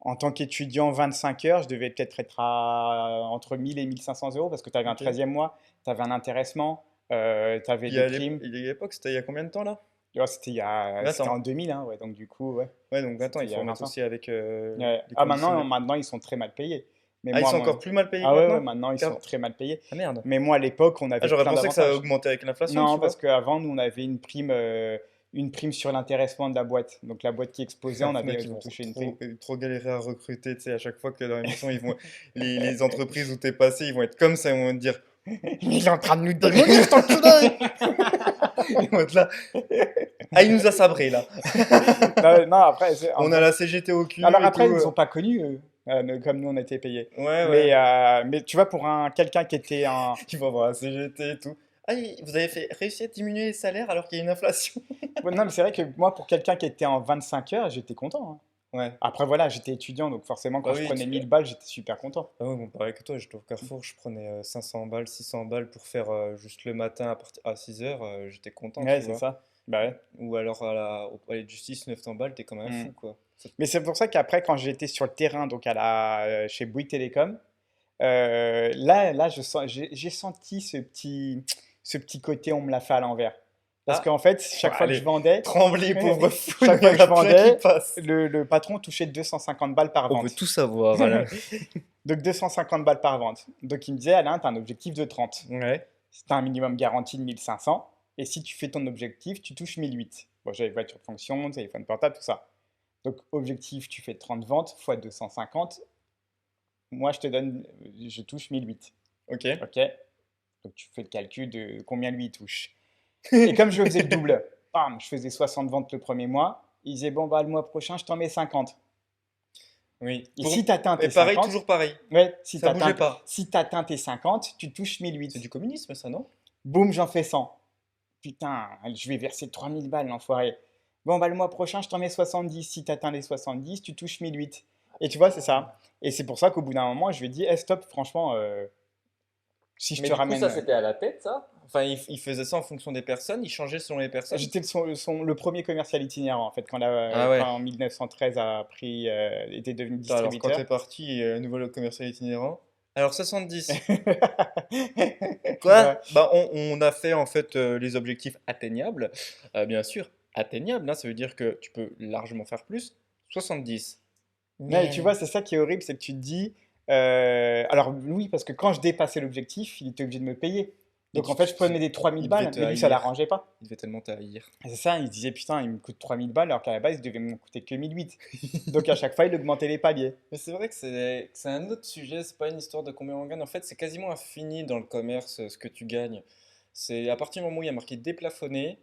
Speaker 2: en tant qu'étudiant, 25 heures, je devais peut-être être entre 1000 et 1500 euros parce que tu avais un
Speaker 1: Ok.
Speaker 2: 13e mois, tu avais un intéressement, tu avais
Speaker 1: Puis
Speaker 2: des primes.
Speaker 1: à l'époque, c'était il y a combien de temps là?
Speaker 2: Tu vois, c'était
Speaker 1: 20 ans.
Speaker 2: en 2000, hein, ouais, donc du coup, ouais,
Speaker 1: Ouais, donc 20 ans,
Speaker 2: c'était
Speaker 1: il
Speaker 2: il y
Speaker 1: faut
Speaker 2: a
Speaker 1: remettre
Speaker 2: 20 ans.
Speaker 1: aussi avec
Speaker 2: Ouais.
Speaker 1: les
Speaker 2: Ah, maintenant,
Speaker 1: conditionnels.
Speaker 2: maintenant, ils sont très mal payés. Mais
Speaker 1: Ah, ils
Speaker 2: moi,
Speaker 1: sont encore plus mal payés que
Speaker 2: ah ouais, ouais,
Speaker 1: maintenant?
Speaker 2: maintenant, ils sont
Speaker 1: Qu'avant?
Speaker 2: très mal payés.
Speaker 1: Ah merde.
Speaker 2: Mais moi, à l'époque, on
Speaker 1: Ah,
Speaker 2: avait
Speaker 1: j'aurais
Speaker 2: plein
Speaker 1: pensé que ça a
Speaker 2: d'avantages.
Speaker 1: augmenté avec l'inflation,
Speaker 2: Non,
Speaker 1: tu
Speaker 2: parce
Speaker 1: vois.
Speaker 2: qu'avant, nous, on avait une prime sur l'intéressement de la boîte. Donc, la boîte qui exposait,
Speaker 1: La
Speaker 2: on
Speaker 1: Fnac,
Speaker 2: avait
Speaker 1: ils vont
Speaker 2: touché une prime.
Speaker 1: trop galérer à recruter, tu sais, à chaque fois que dans l'émission, les entreprises où t'es passé, ils vont être comme ça, ils vont te dire,
Speaker 2: Il est en train de nous démolir, cet enculé!
Speaker 1: ils vont être là, ah, il nous a sabré là.
Speaker 2: Non, non, après, en
Speaker 1: On a
Speaker 2: vrai.
Speaker 1: la CGT au cul
Speaker 2: Alors
Speaker 1: et
Speaker 2: après, ils
Speaker 1: tout.
Speaker 2: ne sont pas connus, eux, comme nous, on a été payés.
Speaker 1: Ouais,
Speaker 2: Mais,
Speaker 1: ouais.
Speaker 2: tu vois, pour quelqu'un qui était un.
Speaker 1: Ils vont avoir la CGT et tout. Ah, vous avez réussi à diminuer les salaires alors qu'il y a une inflation.
Speaker 2: Ouais, non, mais c'est vrai que moi, pour quelqu'un qui était en 25 heures, j'étais content, hein.
Speaker 1: Ouais.
Speaker 2: Après, voilà, j'étais étudiant, donc forcément,
Speaker 1: Bah
Speaker 2: quand je
Speaker 1: oui,
Speaker 2: prenais 1000 balles, j'étais super content.
Speaker 1: ah ouais, bon, pareil que toi, j'étais au Carrefour, je prenais 500 balles, 600 balles pour faire juste le matin à 6 heures, j'étais content,
Speaker 2: Ouais,
Speaker 1: tu
Speaker 2: c'est
Speaker 1: vois.
Speaker 2: ça. Bah ouais.
Speaker 1: Ou alors au palais de justice, 900 balles, t'es comme un
Speaker 2: Mm.
Speaker 1: fou, quoi.
Speaker 2: Mais c'est pour ça qu'après, quand j'étais sur le terrain, donc chez Bouygues Télécom, là, j'ai senti ce petit côté, on me l'a fait à l'envers. Parce
Speaker 1: Ah,
Speaker 2: qu'en fait,
Speaker 1: oh,
Speaker 2: chaque fois que je
Speaker 1: allez,
Speaker 2: vendais,
Speaker 1: tremblez, pauvre fou, il
Speaker 2: chaque
Speaker 1: y
Speaker 2: fois
Speaker 1: en
Speaker 2: que je
Speaker 1: a plein qui
Speaker 2: vendais,
Speaker 1: passent.
Speaker 2: le patron touchait 250 balles par
Speaker 1: On veut
Speaker 2: vente.
Speaker 1: tout savoir, Alain.
Speaker 2: Donc 250 balles par vente. Donc il me disait, Alain, tu as un objectif de 30.
Speaker 1: Ouais,
Speaker 2: Si tu as un minimum garanti de 1500, et si tu fais ton objectif, tu touches 1008. Bon, j'avais voiture de fonction, téléphone portable, tout ça. Donc objectif, tu fais 30 ventes fois 250. Moi, je touche 1008.
Speaker 1: ok.
Speaker 2: OK? Donc tu fais le calcul de combien lui il touche. Et comme je faisais le double, bam, je faisais 60 ventes le premier mois, il disait, bon, bah, le mois prochain, je t'en mets 50.
Speaker 1: Oui.
Speaker 2: Et si tu atteins
Speaker 1: Et
Speaker 2: tes
Speaker 1: pareil,
Speaker 2: 50,
Speaker 1: toujours pareil.
Speaker 2: ouais,
Speaker 1: Ça bougeait pas.
Speaker 2: si t'atteins tes 50, tu touches
Speaker 1: C'est
Speaker 2: 1008.
Speaker 1: du communisme, ça, non?
Speaker 2: Boum, j'en fais 100. Putain, je vais verser 3000 balles, l'enfoiré. Bon, bah, le mois prochain, je t'en mets 70. Si tu atteins les 70, tu touches 1008. Et tu vois, c'est ça. Et c'est pour ça qu'au bout d'un moment, je lui ai dit, stop, franchement, si je
Speaker 1: Mais
Speaker 2: te
Speaker 1: du coup, ça,
Speaker 2: ramène.
Speaker 1: c'était à la tête, ça? Enfin, il faisait ça en fonction des personnes, il changeait selon les personnes.
Speaker 2: J'étais le premier commercial itinérant, en fait,
Speaker 1: Ah ouais.
Speaker 2: quand en 1913 était devenu
Speaker 1: Attends, alors, quand t'es
Speaker 2: distributeur.
Speaker 1: parti, nouveau commercial itinérant. Alors, 70.
Speaker 2: Bah,
Speaker 1: Quoi? Bah, on a fait en fait les objectifs atteignables. Bien sûr, atteignables, hein, ça veut dire que tu peux largement faire plus. 70.
Speaker 2: ouais, tu
Speaker 1: Mais.
Speaker 2: vois, c'est ça qui est horrible, c'est que tu te dis, Alors oui, parce que quand je dépassais l'objectif, il était obligé de me payer.
Speaker 1: Et
Speaker 2: Donc en fait, je prenais des 3000
Speaker 1: il devait
Speaker 2: balles,
Speaker 1: te
Speaker 2: mais lui, ça
Speaker 1: haïr.
Speaker 2: l'arrangeait pas.
Speaker 1: Il devait tellement te haïr.
Speaker 2: Et c'est ça, il se disait, putain, il me coûte 3000 balles, alors qu'à la base, il devait me coûter que 1008. Donc à chaque fois, il augmentait les paliers.
Speaker 1: Mais c'est vrai que c'est un autre sujet, c'est pas une histoire de combien on gagne. En fait, c'est quasiment infini dans le commerce ce que tu gagnes. C'est à partir du moment où il y a marqué déplafonné,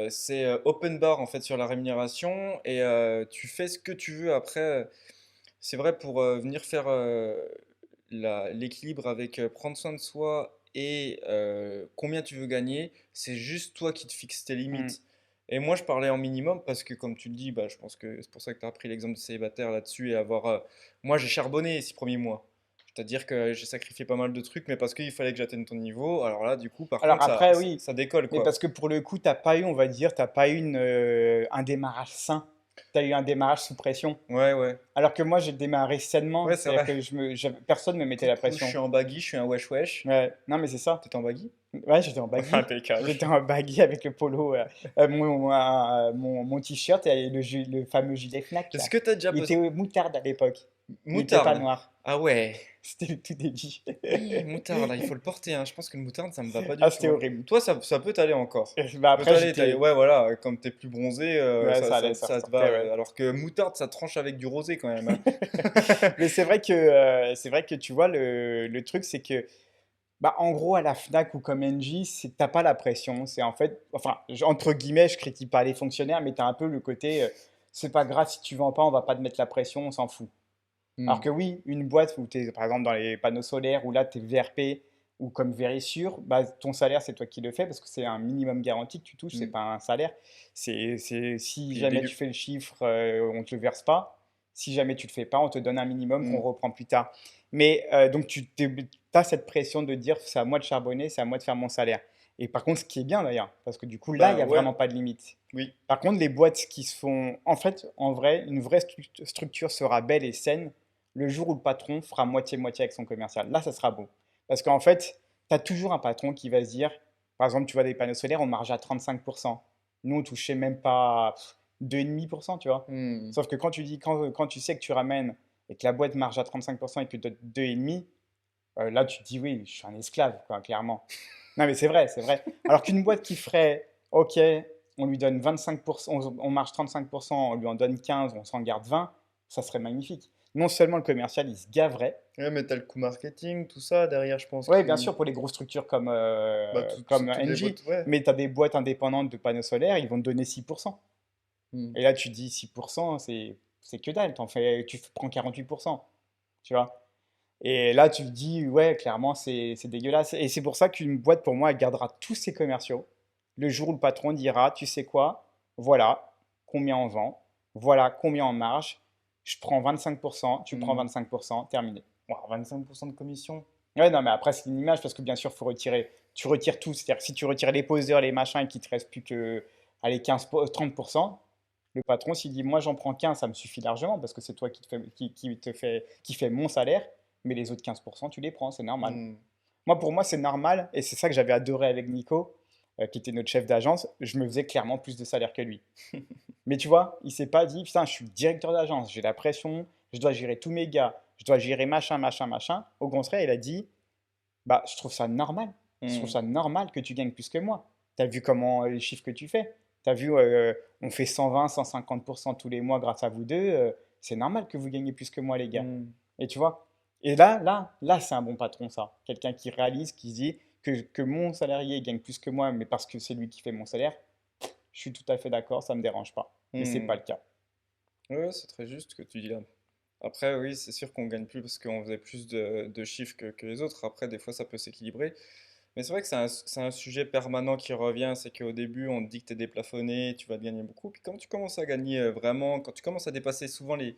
Speaker 1: c'est open bar en fait sur la rémunération et tu fais ce que tu veux après. C'est vrai pour venir faire l'équilibre avec prendre soin de soi et combien tu veux gagner, c'est juste toi qui te fixes tes
Speaker 2: Hmm.
Speaker 1: limites. Et moi, je parlais en minimum parce que, comme tu le dis, bah, je pense que c'est pour ça que tu as pris l'exemple de célibataire là-dessus et avoir. Moi, j'ai charbonné les 6 premiers mois. C'est-à-dire que j'ai sacrifié pas mal de trucs, mais parce qu'il fallait que j'atteigne ton niveau. Alors là, du coup, par
Speaker 2: Alors
Speaker 1: contre, ça,
Speaker 2: après,
Speaker 1: ça,
Speaker 2: oui,
Speaker 1: ça décolle,
Speaker 2: mais
Speaker 1: quoi.
Speaker 2: parce que pour le coup, t'as pas eu, on va dire, t'as pas eu un démarrage sain. T'as eu un démarrage sous pression.
Speaker 1: Ouais, ouais.
Speaker 2: Alors que moi, j'ai démarré sainement,
Speaker 1: Ouais, c'est
Speaker 2: c'est-à-dire
Speaker 1: vrai.
Speaker 2: que personne me mettait la
Speaker 1: Coucou, je
Speaker 2: pression.
Speaker 1: suis en baggy, je suis un wesh wesh.
Speaker 2: Ouais, non, mais c'est ça.
Speaker 1: T'es en baggy?
Speaker 2: Ouais, j'étais en baggy.
Speaker 1: Impeccable.
Speaker 2: J'étais en baggy avec le polo, mon t-shirt et le fameux gilet Fnac,
Speaker 1: Est-ce
Speaker 2: là.
Speaker 1: que t'as déjà
Speaker 2: Il était
Speaker 1: posé.
Speaker 2: moutarde à l'époque. Il était pas
Speaker 1: moutarde?
Speaker 2: noir.
Speaker 1: Ah ouais.
Speaker 2: C'était le tout début.
Speaker 1: Moutarde, il faut le porter, hein. Je pense que le moutarde, ça me va pas
Speaker 2: Ah,
Speaker 1: du tout,
Speaker 2: c'était
Speaker 1: hein.
Speaker 2: horrible.
Speaker 1: Toi, ça peut t'aller encore.
Speaker 2: Bah
Speaker 1: Peut
Speaker 2: après,
Speaker 1: t'aller,
Speaker 2: j'étais.
Speaker 1: ouais, voilà, comme t'es plus bronzé,
Speaker 2: Ouais, ça allait, ça
Speaker 1: ça te va.
Speaker 2: ressortait, ouais.
Speaker 1: Alors que moutarde, ça tranche avec du rosé quand même, hein.
Speaker 2: Mais c'est vrai que tu vois, le truc, c'est que, bah, en gros, à la Fnac ou comme NJ, t'as pas la pression. C'est en fait, enfin, entre guillemets, je critique pas les fonctionnaires, mais t'as un peu le côté, c'est pas grave si tu vends pas, on va pas te mettre la pression, on s'en fout. Alors
Speaker 1: Hmm.
Speaker 2: que oui, une boîte où tu es, par exemple, dans les panneaux solaires, où là, tu es VRP ou comme Verisure, bah, ton salaire, c'est toi qui le fais parce que c'est un minimum garanti que tu touches, c'est
Speaker 1: Hmm.
Speaker 2: pas un salaire. Si
Speaker 1: Puis
Speaker 2: jamais tu fais le chiffre, on te le verse pas. Si jamais tu le fais pas, on te donne un minimum qu'on
Speaker 1: hmm.
Speaker 2: reprend plus tard. Mais donc, as cette pression de dire, c'est à moi de charbonner, c'est à moi de faire mon salaire. Et par contre, ce qui est bien d'ailleurs, parce que du coup, là, il
Speaker 1: Bah
Speaker 2: n'y a
Speaker 1: ouais,
Speaker 2: vraiment pas de limite.
Speaker 1: oui.
Speaker 2: Par contre, les boîtes qui se font, en fait, en vrai, une vraie structure sera belle et saine le jour où le patron fera moitié-moitié avec son commercial. Là, ça sera beau. Parce qu'en fait, tu as toujours un patron qui va se dire, par exemple, tu vois des panneaux solaires, on marge à 35%. Nous, on touchait même pas 2,5%, tu vois.
Speaker 1: Hmm.
Speaker 2: Sauf que quand tu dis, quand tu sais que tu ramènes et que la boîte marge à 35% et que tu donnes 2,5%, là, tu te dis, oui, je suis un esclave, quoi, clairement. Non, mais c'est vrai, c'est vrai. Alors qu'une boîte qui ferait, OK, on lui donne 25%, on marge 35%, on lui en donne 15, on s'en garde 20, ça serait magnifique. Non seulement le commercial, il se gaverait.
Speaker 1: Ouais, mais t'as le coût marketing, tout ça derrière, je pense,
Speaker 2: Oui, bien
Speaker 1: qui.
Speaker 2: sûr, pour les grosses structures
Speaker 1: Bah,
Speaker 2: comme
Speaker 1: toutes les
Speaker 2: Engie,
Speaker 1: boîtes, ouais.
Speaker 2: mais tu as des boîtes indépendantes de panneaux solaires, ils vont te donner 6%.
Speaker 1: Hmm.
Speaker 2: Et là, tu dis 6%, c'est que dalle, tu prends 48%, tu vois. Et là, tu te dis, ouais, clairement, c'est dégueulasse. Et c'est pour ça qu'une boîte, pour moi, elle gardera tous ses commerciaux. Le jour où le patron dira, tu sais quoi, voilà combien on vend, voilà combien on marge, je prends 25%, tu prends
Speaker 1: Hmm.
Speaker 2: 25%, terminé.
Speaker 1: Ouah, 25% de commission.
Speaker 2: Ouais, non, mais après, c'est une image parce que bien sûr, faut retirer. Tu retires tout. C'est-à-dire que si tu retires les poseurs, les machins et qu'il te reste plus que allez, 30%, le patron, s'il dit, moi, j'en prends 15, ça me suffit largement parce que c'est toi qui fait mon salaire, mais les autres 15%, tu les prends, c'est normal.
Speaker 1: Hmm.
Speaker 2: Pour moi, c'est normal et c'est ça que j'avais adoré avec Nico, qui était notre chef d'agence. Je me faisais clairement plus de salaire que lui. Mais tu vois, il s'est pas dit, putain, je suis directeur d'agence, j'ai la pression, je dois gérer tous mes gars, je dois gérer machin, machin, machin. Au contraire, il a dit, bah, je trouve ça normal. Je trouve
Speaker 1: Hmm.
Speaker 2: ça normal que tu gagnes plus que moi. Tu as vu comment les chiffres que tu fais. Tu as vu, on fait 120, 150% tous les mois grâce à vous deux. C'est normal que vous gagnez plus que moi, les gars.
Speaker 1: Hmm.
Speaker 2: Et tu vois, et là, c'est un bon patron, ça. Quelqu'un qui réalise, qui se dit que mon salarié gagne plus que moi, mais parce que c'est lui qui fait mon salaire, je suis tout à fait d'accord, ça ne me dérange pas. Mais c'est
Speaker 1: Hmm.
Speaker 2: pas le cas.
Speaker 1: Ouais, c'est très juste ce que tu dis là. Après, oui, c'est sûr qu'on gagne plus parce qu'on faisait plus de chiffres que les autres. Après, des fois, ça peut s'équilibrer. Mais c'est vrai que c'est un sujet permanent qui revient. C'est qu'au début, on te dit que tu es déplafonné, tu vas te gagner beaucoup. Puis quand tu commences à gagner vraiment, quand tu commences à dépasser souvent les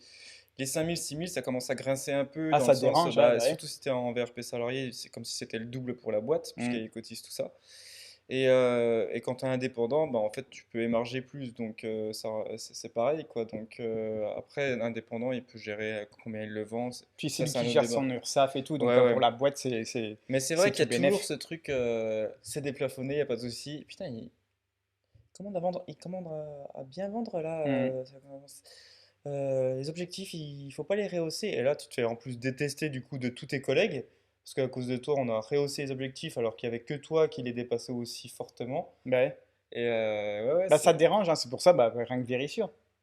Speaker 1: 5000, 6000, ça commence à grincer un peu
Speaker 2: Ah,
Speaker 1: dans le
Speaker 2: ça te
Speaker 1: sens,
Speaker 2: dérange, ouais,
Speaker 1: bah,
Speaker 2: bah ouais.
Speaker 1: surtout si tu es en VRP salarié, c'est comme si c'était le double pour la boîte,
Speaker 2: Hmm.
Speaker 1: puisqu'il cotise tout ça. Et quand tu es indépendant, bah, en fait, tu peux émarger plus. Donc, c'est pareil, quoi. Donc, après, l'indépendant, il peut gérer combien il le vend.
Speaker 2: Puis c'est
Speaker 1: Ça,
Speaker 2: lui
Speaker 1: c'est un
Speaker 2: qui
Speaker 1: autre
Speaker 2: gère
Speaker 1: débat.
Speaker 2: son URSSAF et tout, donc
Speaker 1: Ouais,
Speaker 2: pour
Speaker 1: ouais.
Speaker 2: la boîte,
Speaker 1: Mais c'est vrai
Speaker 2: c'est
Speaker 1: qu'il y
Speaker 2: tout
Speaker 1: a toujours
Speaker 2: bénef.
Speaker 1: ce truc, c'est déplafonné, il n'y a pas de souci. Putain, il commande à vendre, il commande à bien vendre là.
Speaker 2: Hmm.
Speaker 1: Ça commence. les objectifs, il faut pas les rehausser. Et là, tu te fais en plus détester du coup de tous tes collègues, parce qu'à cause de toi, on a rehaussé les objectifs alors qu'il y avait que toi qui les dépassait aussi fortement.
Speaker 2: Bah ouais.
Speaker 1: Et ouais, ouais,
Speaker 2: Bah, ça te
Speaker 1: c'est.
Speaker 2: dérange, hein, c'est pour ça, bah, rien que vérifie.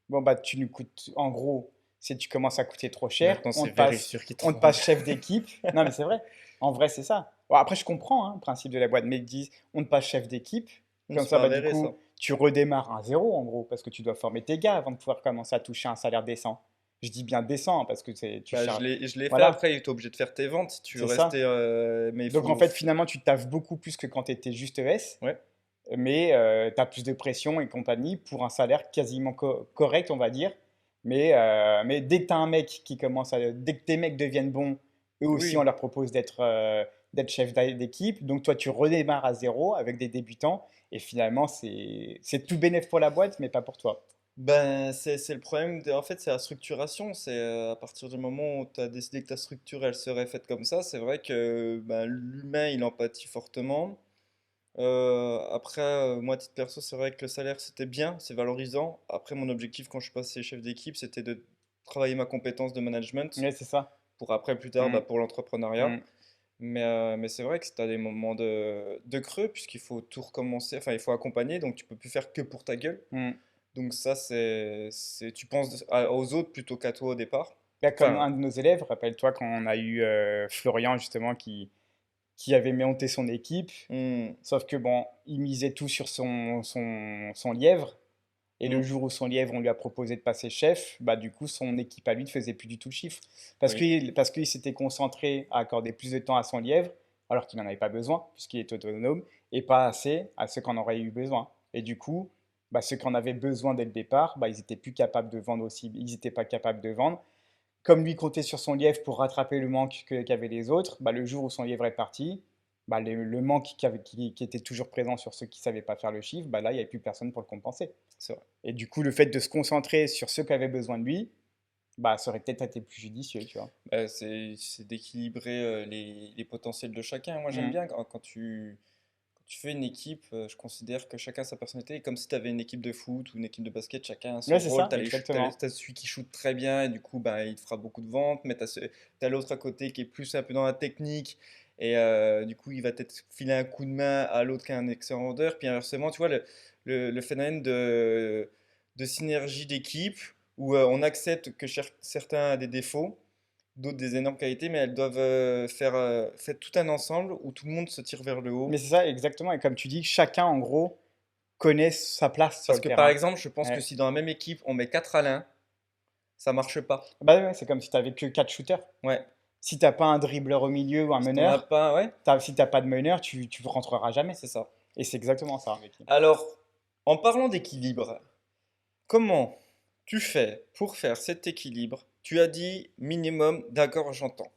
Speaker 2: Bon, bah, tu nous coûtes, en gros, si tu commences à coûter trop cher,
Speaker 1: Maintenant, c'est sûr qui
Speaker 2: on te
Speaker 1: tremble.
Speaker 2: passe chef d'équipe. Non, mais c'est vrai. En vrai, c'est ça. Bon, après, je comprends, hein, le principe de la boîte, mais ils disent, on te passe chef d'équipe. Comme
Speaker 1: C'est
Speaker 2: ça,
Speaker 1: pas
Speaker 2: bah, du
Speaker 1: avéré
Speaker 2: coup,
Speaker 1: ça.
Speaker 2: tu redémarres à zéro, en gros, parce que tu dois former tes gars avant de pouvoir commencer à toucher un salaire décent. Je dis bien décent, hein, parce que tu
Speaker 1: Bah,
Speaker 2: charges.
Speaker 1: je l'ai fait
Speaker 2: Voilà,
Speaker 1: après, tu es obligé de faire tes ventes si tu veux
Speaker 2: c'est ça.
Speaker 1: rester. Mais il
Speaker 2: Donc, en
Speaker 1: faut.
Speaker 2: fait, finalement, tu taffes beaucoup plus que quand tu étais juste ES,
Speaker 1: Ouais,
Speaker 2: mais tu as plus de pression et compagnie pour un salaire quasiment correct, on va dire. Mais dès que tu as un mec qui commence à. Dès que tes mecs deviennent bons, eux aussi, on
Speaker 1: oui.
Speaker 2: leur propose d'être chef d'équipe. Donc toi, tu redémarres à zéro avec des débutants. Et finalement, c'est tout bénéf pour la boîte, mais pas pour toi.
Speaker 1: Ben, c'est le problème, en fait, c'est la structuration. C'est à partir du moment où tu as décidé que ta structure, elle serait faite comme ça, c'est vrai que ben, l'humain, il en pâtit fortement. Après, moi, à titre perso, c'est vrai que le salaire, c'était bien, c'est valorisant. Après, mon objectif quand je suis passé chef d'équipe, c'était de travailler ma compétence de management
Speaker 2: Ouais, c'est ça.
Speaker 1: pour après, plus tard,
Speaker 2: Mm,
Speaker 1: bah, pour l'entrepreneuriat.
Speaker 2: mm,
Speaker 1: Mais c'est vrai que tu as des moments de creux, puisqu'il faut tout recommencer, enfin, il faut accompagner, donc tu peux plus faire que pour ta gueule.
Speaker 2: mm.
Speaker 1: Donc ça, tu penses aux autres plutôt qu'à toi au départ.
Speaker 2: Là, comme
Speaker 1: Enfin,
Speaker 2: un de nos élèves, rappelle-toi quand on a eu Florian justement qui avait monté son équipe,
Speaker 1: hmm,
Speaker 2: sauf que bon, il misait tout sur son lièvre. Et le
Speaker 1: hmm,
Speaker 2: jour où son lièvre, on lui a proposé de passer chef, bah du coup, son équipe à lui ne faisait plus du tout le chiffre.
Speaker 1: oui,
Speaker 2: Parce qu'il s'était concentré à accorder plus de temps à son lièvre, alors qu'il n'en avait pas besoin, puisqu'il est autonome, et pas assez à ceux qu'on aurait eu besoin. Et du coup, bah, ceux qu'on avait besoin dès le départ, bah, ils n'étaient plus capables de vendre aussi, ils n'étaient pas capables de vendre. Comme lui comptait sur son lièvre pour rattraper le manque qu'avaient les autres, bah, le jour où son lièvre est parti, bah, le manque qui était toujours présent sur ceux qui ne savaient pas faire le chiffre, bah, là, il n'y avait plus personne pour le compenser.
Speaker 1: c'est vrai.
Speaker 2: Et du coup, le fait de se concentrer sur ceux qui avaient besoin de lui, bah, ça aurait peut-être été plus judicieux, tu vois.
Speaker 1: C'est d'équilibrer les potentiels de chacun. Moi, j'aime
Speaker 2: Mm.
Speaker 1: bien quand tu fais une équipe, je considère que chacun a sa personnalité. Et comme si tu avais une équipe de foot ou une équipe de basket, chacun a
Speaker 2: Ouais,
Speaker 1: son
Speaker 2: c'est
Speaker 1: rôle.
Speaker 2: ça, exactement.
Speaker 1: T'as celui qui shoot très bien et du coup, bah, il te fera beaucoup de ventes. Mais t'as l'autre à côté qui est plus un peu dans la technique. Et du coup, il va peut-être filer un coup de main à l'autre qui est un excellent vendeur. Puis inversement, tu vois, le phénomène de synergie d'équipe où on accepte que certains ont des défauts, d'autres des énormes qualités, mais elles doivent faire tout un ensemble où tout le monde se tire vers le
Speaker 2: Mais
Speaker 1: haut.
Speaker 2: c'est ça, exactement. Et comme tu dis, chacun, en gros, connaît sa place sur
Speaker 1: Parce
Speaker 2: le
Speaker 1: que par
Speaker 2: terrain.
Speaker 1: exemple, je pense que
Speaker 2: Ouais.
Speaker 1: si dans la même équipe on met 4 Alain, ça marche pas.
Speaker 2: Bah ouais, c'est comme si tu n'avais que 4 shooters.
Speaker 1: Ouais.
Speaker 2: Si t'as pas un dribbleur au milieu ou un
Speaker 1: Si t'en as
Speaker 2: meneur,
Speaker 1: pas, ouais,
Speaker 2: si t'as pas de meneur, tu rentreras jamais.
Speaker 1: c'est ça.
Speaker 2: Et c'est exactement ça, mec.
Speaker 1: Alors, en parlant d'équilibre, comment tu fais pour faire cet équilibre? Tu as dit minimum, d'accord, j'entends.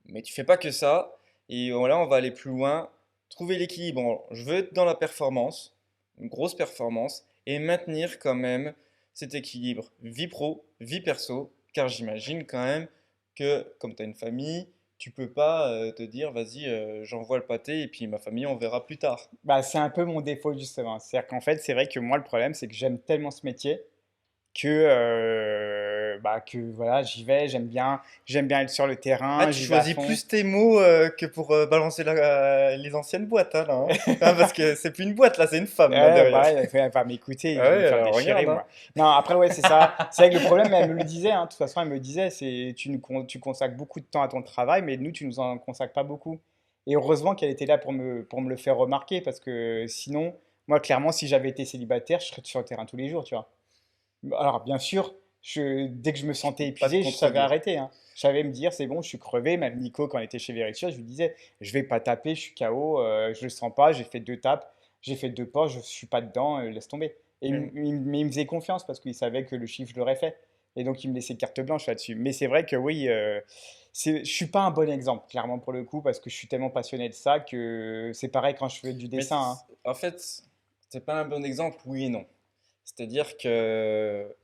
Speaker 1: Mais tu fais pas que ça. Et voilà, on va aller plus loin. Trouver l'équilibre. Je veux être dans la performance, une grosse performance, et maintenir quand même cet équilibre vie pro, vie perso. Car j'imagine quand même que, comme tu as une famille, tu peux pas te dire, vas-y, j'envoie le pâté et puis ma famille, on verra plus tard.
Speaker 2: Bah, c'est un peu mon défaut, justement. C'est-à-dire qu'en fait, c'est vrai que moi, le problème, c'est que j'aime tellement ce métier que voilà, j'aime bien être sur le
Speaker 1: Ah,
Speaker 2: terrain,
Speaker 1: tu
Speaker 2: j'y vais à
Speaker 1: choisis
Speaker 2: fond.
Speaker 1: plus tes mots que pour balancer les anciennes boîtes, hein, là, hein. Ah, parce que c'est plus une boîte, là, c'est une femme, là,
Speaker 2: Ouais,
Speaker 1: derrière.
Speaker 2: bah, elle va m'écouter,
Speaker 1: Ah
Speaker 2: je vais me
Speaker 1: ouais,
Speaker 2: faire déchirer,
Speaker 1: regarde, hein.
Speaker 2: moi. Non, après, ouais, c'est ça. C'est vrai que le problème, elle me le disait, hein, de toute façon, elle me disait, c'est tu consacres beaucoup de temps à ton travail, mais nous, tu nous en consacres pas beaucoup. Et heureusement qu'elle était là pour me le faire remarquer, parce que sinon, moi, clairement, si j'avais été célibataire, je serais sur le terrain tous les jours, tu vois. Alors, bien sûr, dès que je me
Speaker 1: Je
Speaker 2: sentais
Speaker 1: peux pas te
Speaker 2: épuisé, je savais
Speaker 1: contredire.
Speaker 2: arrêter, hein. Je savais me dire, c'est bon, je suis crevé. Même Nico, quand il était chez Veritia, je lui disais, je vais pas taper, je suis KO, je le sens pas, j'ai fait deux tapes, j'ai fait deux pas, je suis pas dedans, laisse tomber.
Speaker 1: Oui.
Speaker 2: Mais il me faisait confiance parce qu'il savait que le chiffre, je l'aurais fait. Et donc, il me laissait carte blanche là-dessus. Mais c'est vrai que oui, je suis pas un bon exemple, clairement, pour le coup, parce que je suis tellement passionné de ça que c'est pareil quand je fais du
Speaker 1: Mais
Speaker 2: dessin, hein.
Speaker 1: en fait, c'est pas un bon exemple, oui et non. C'est-à-dire que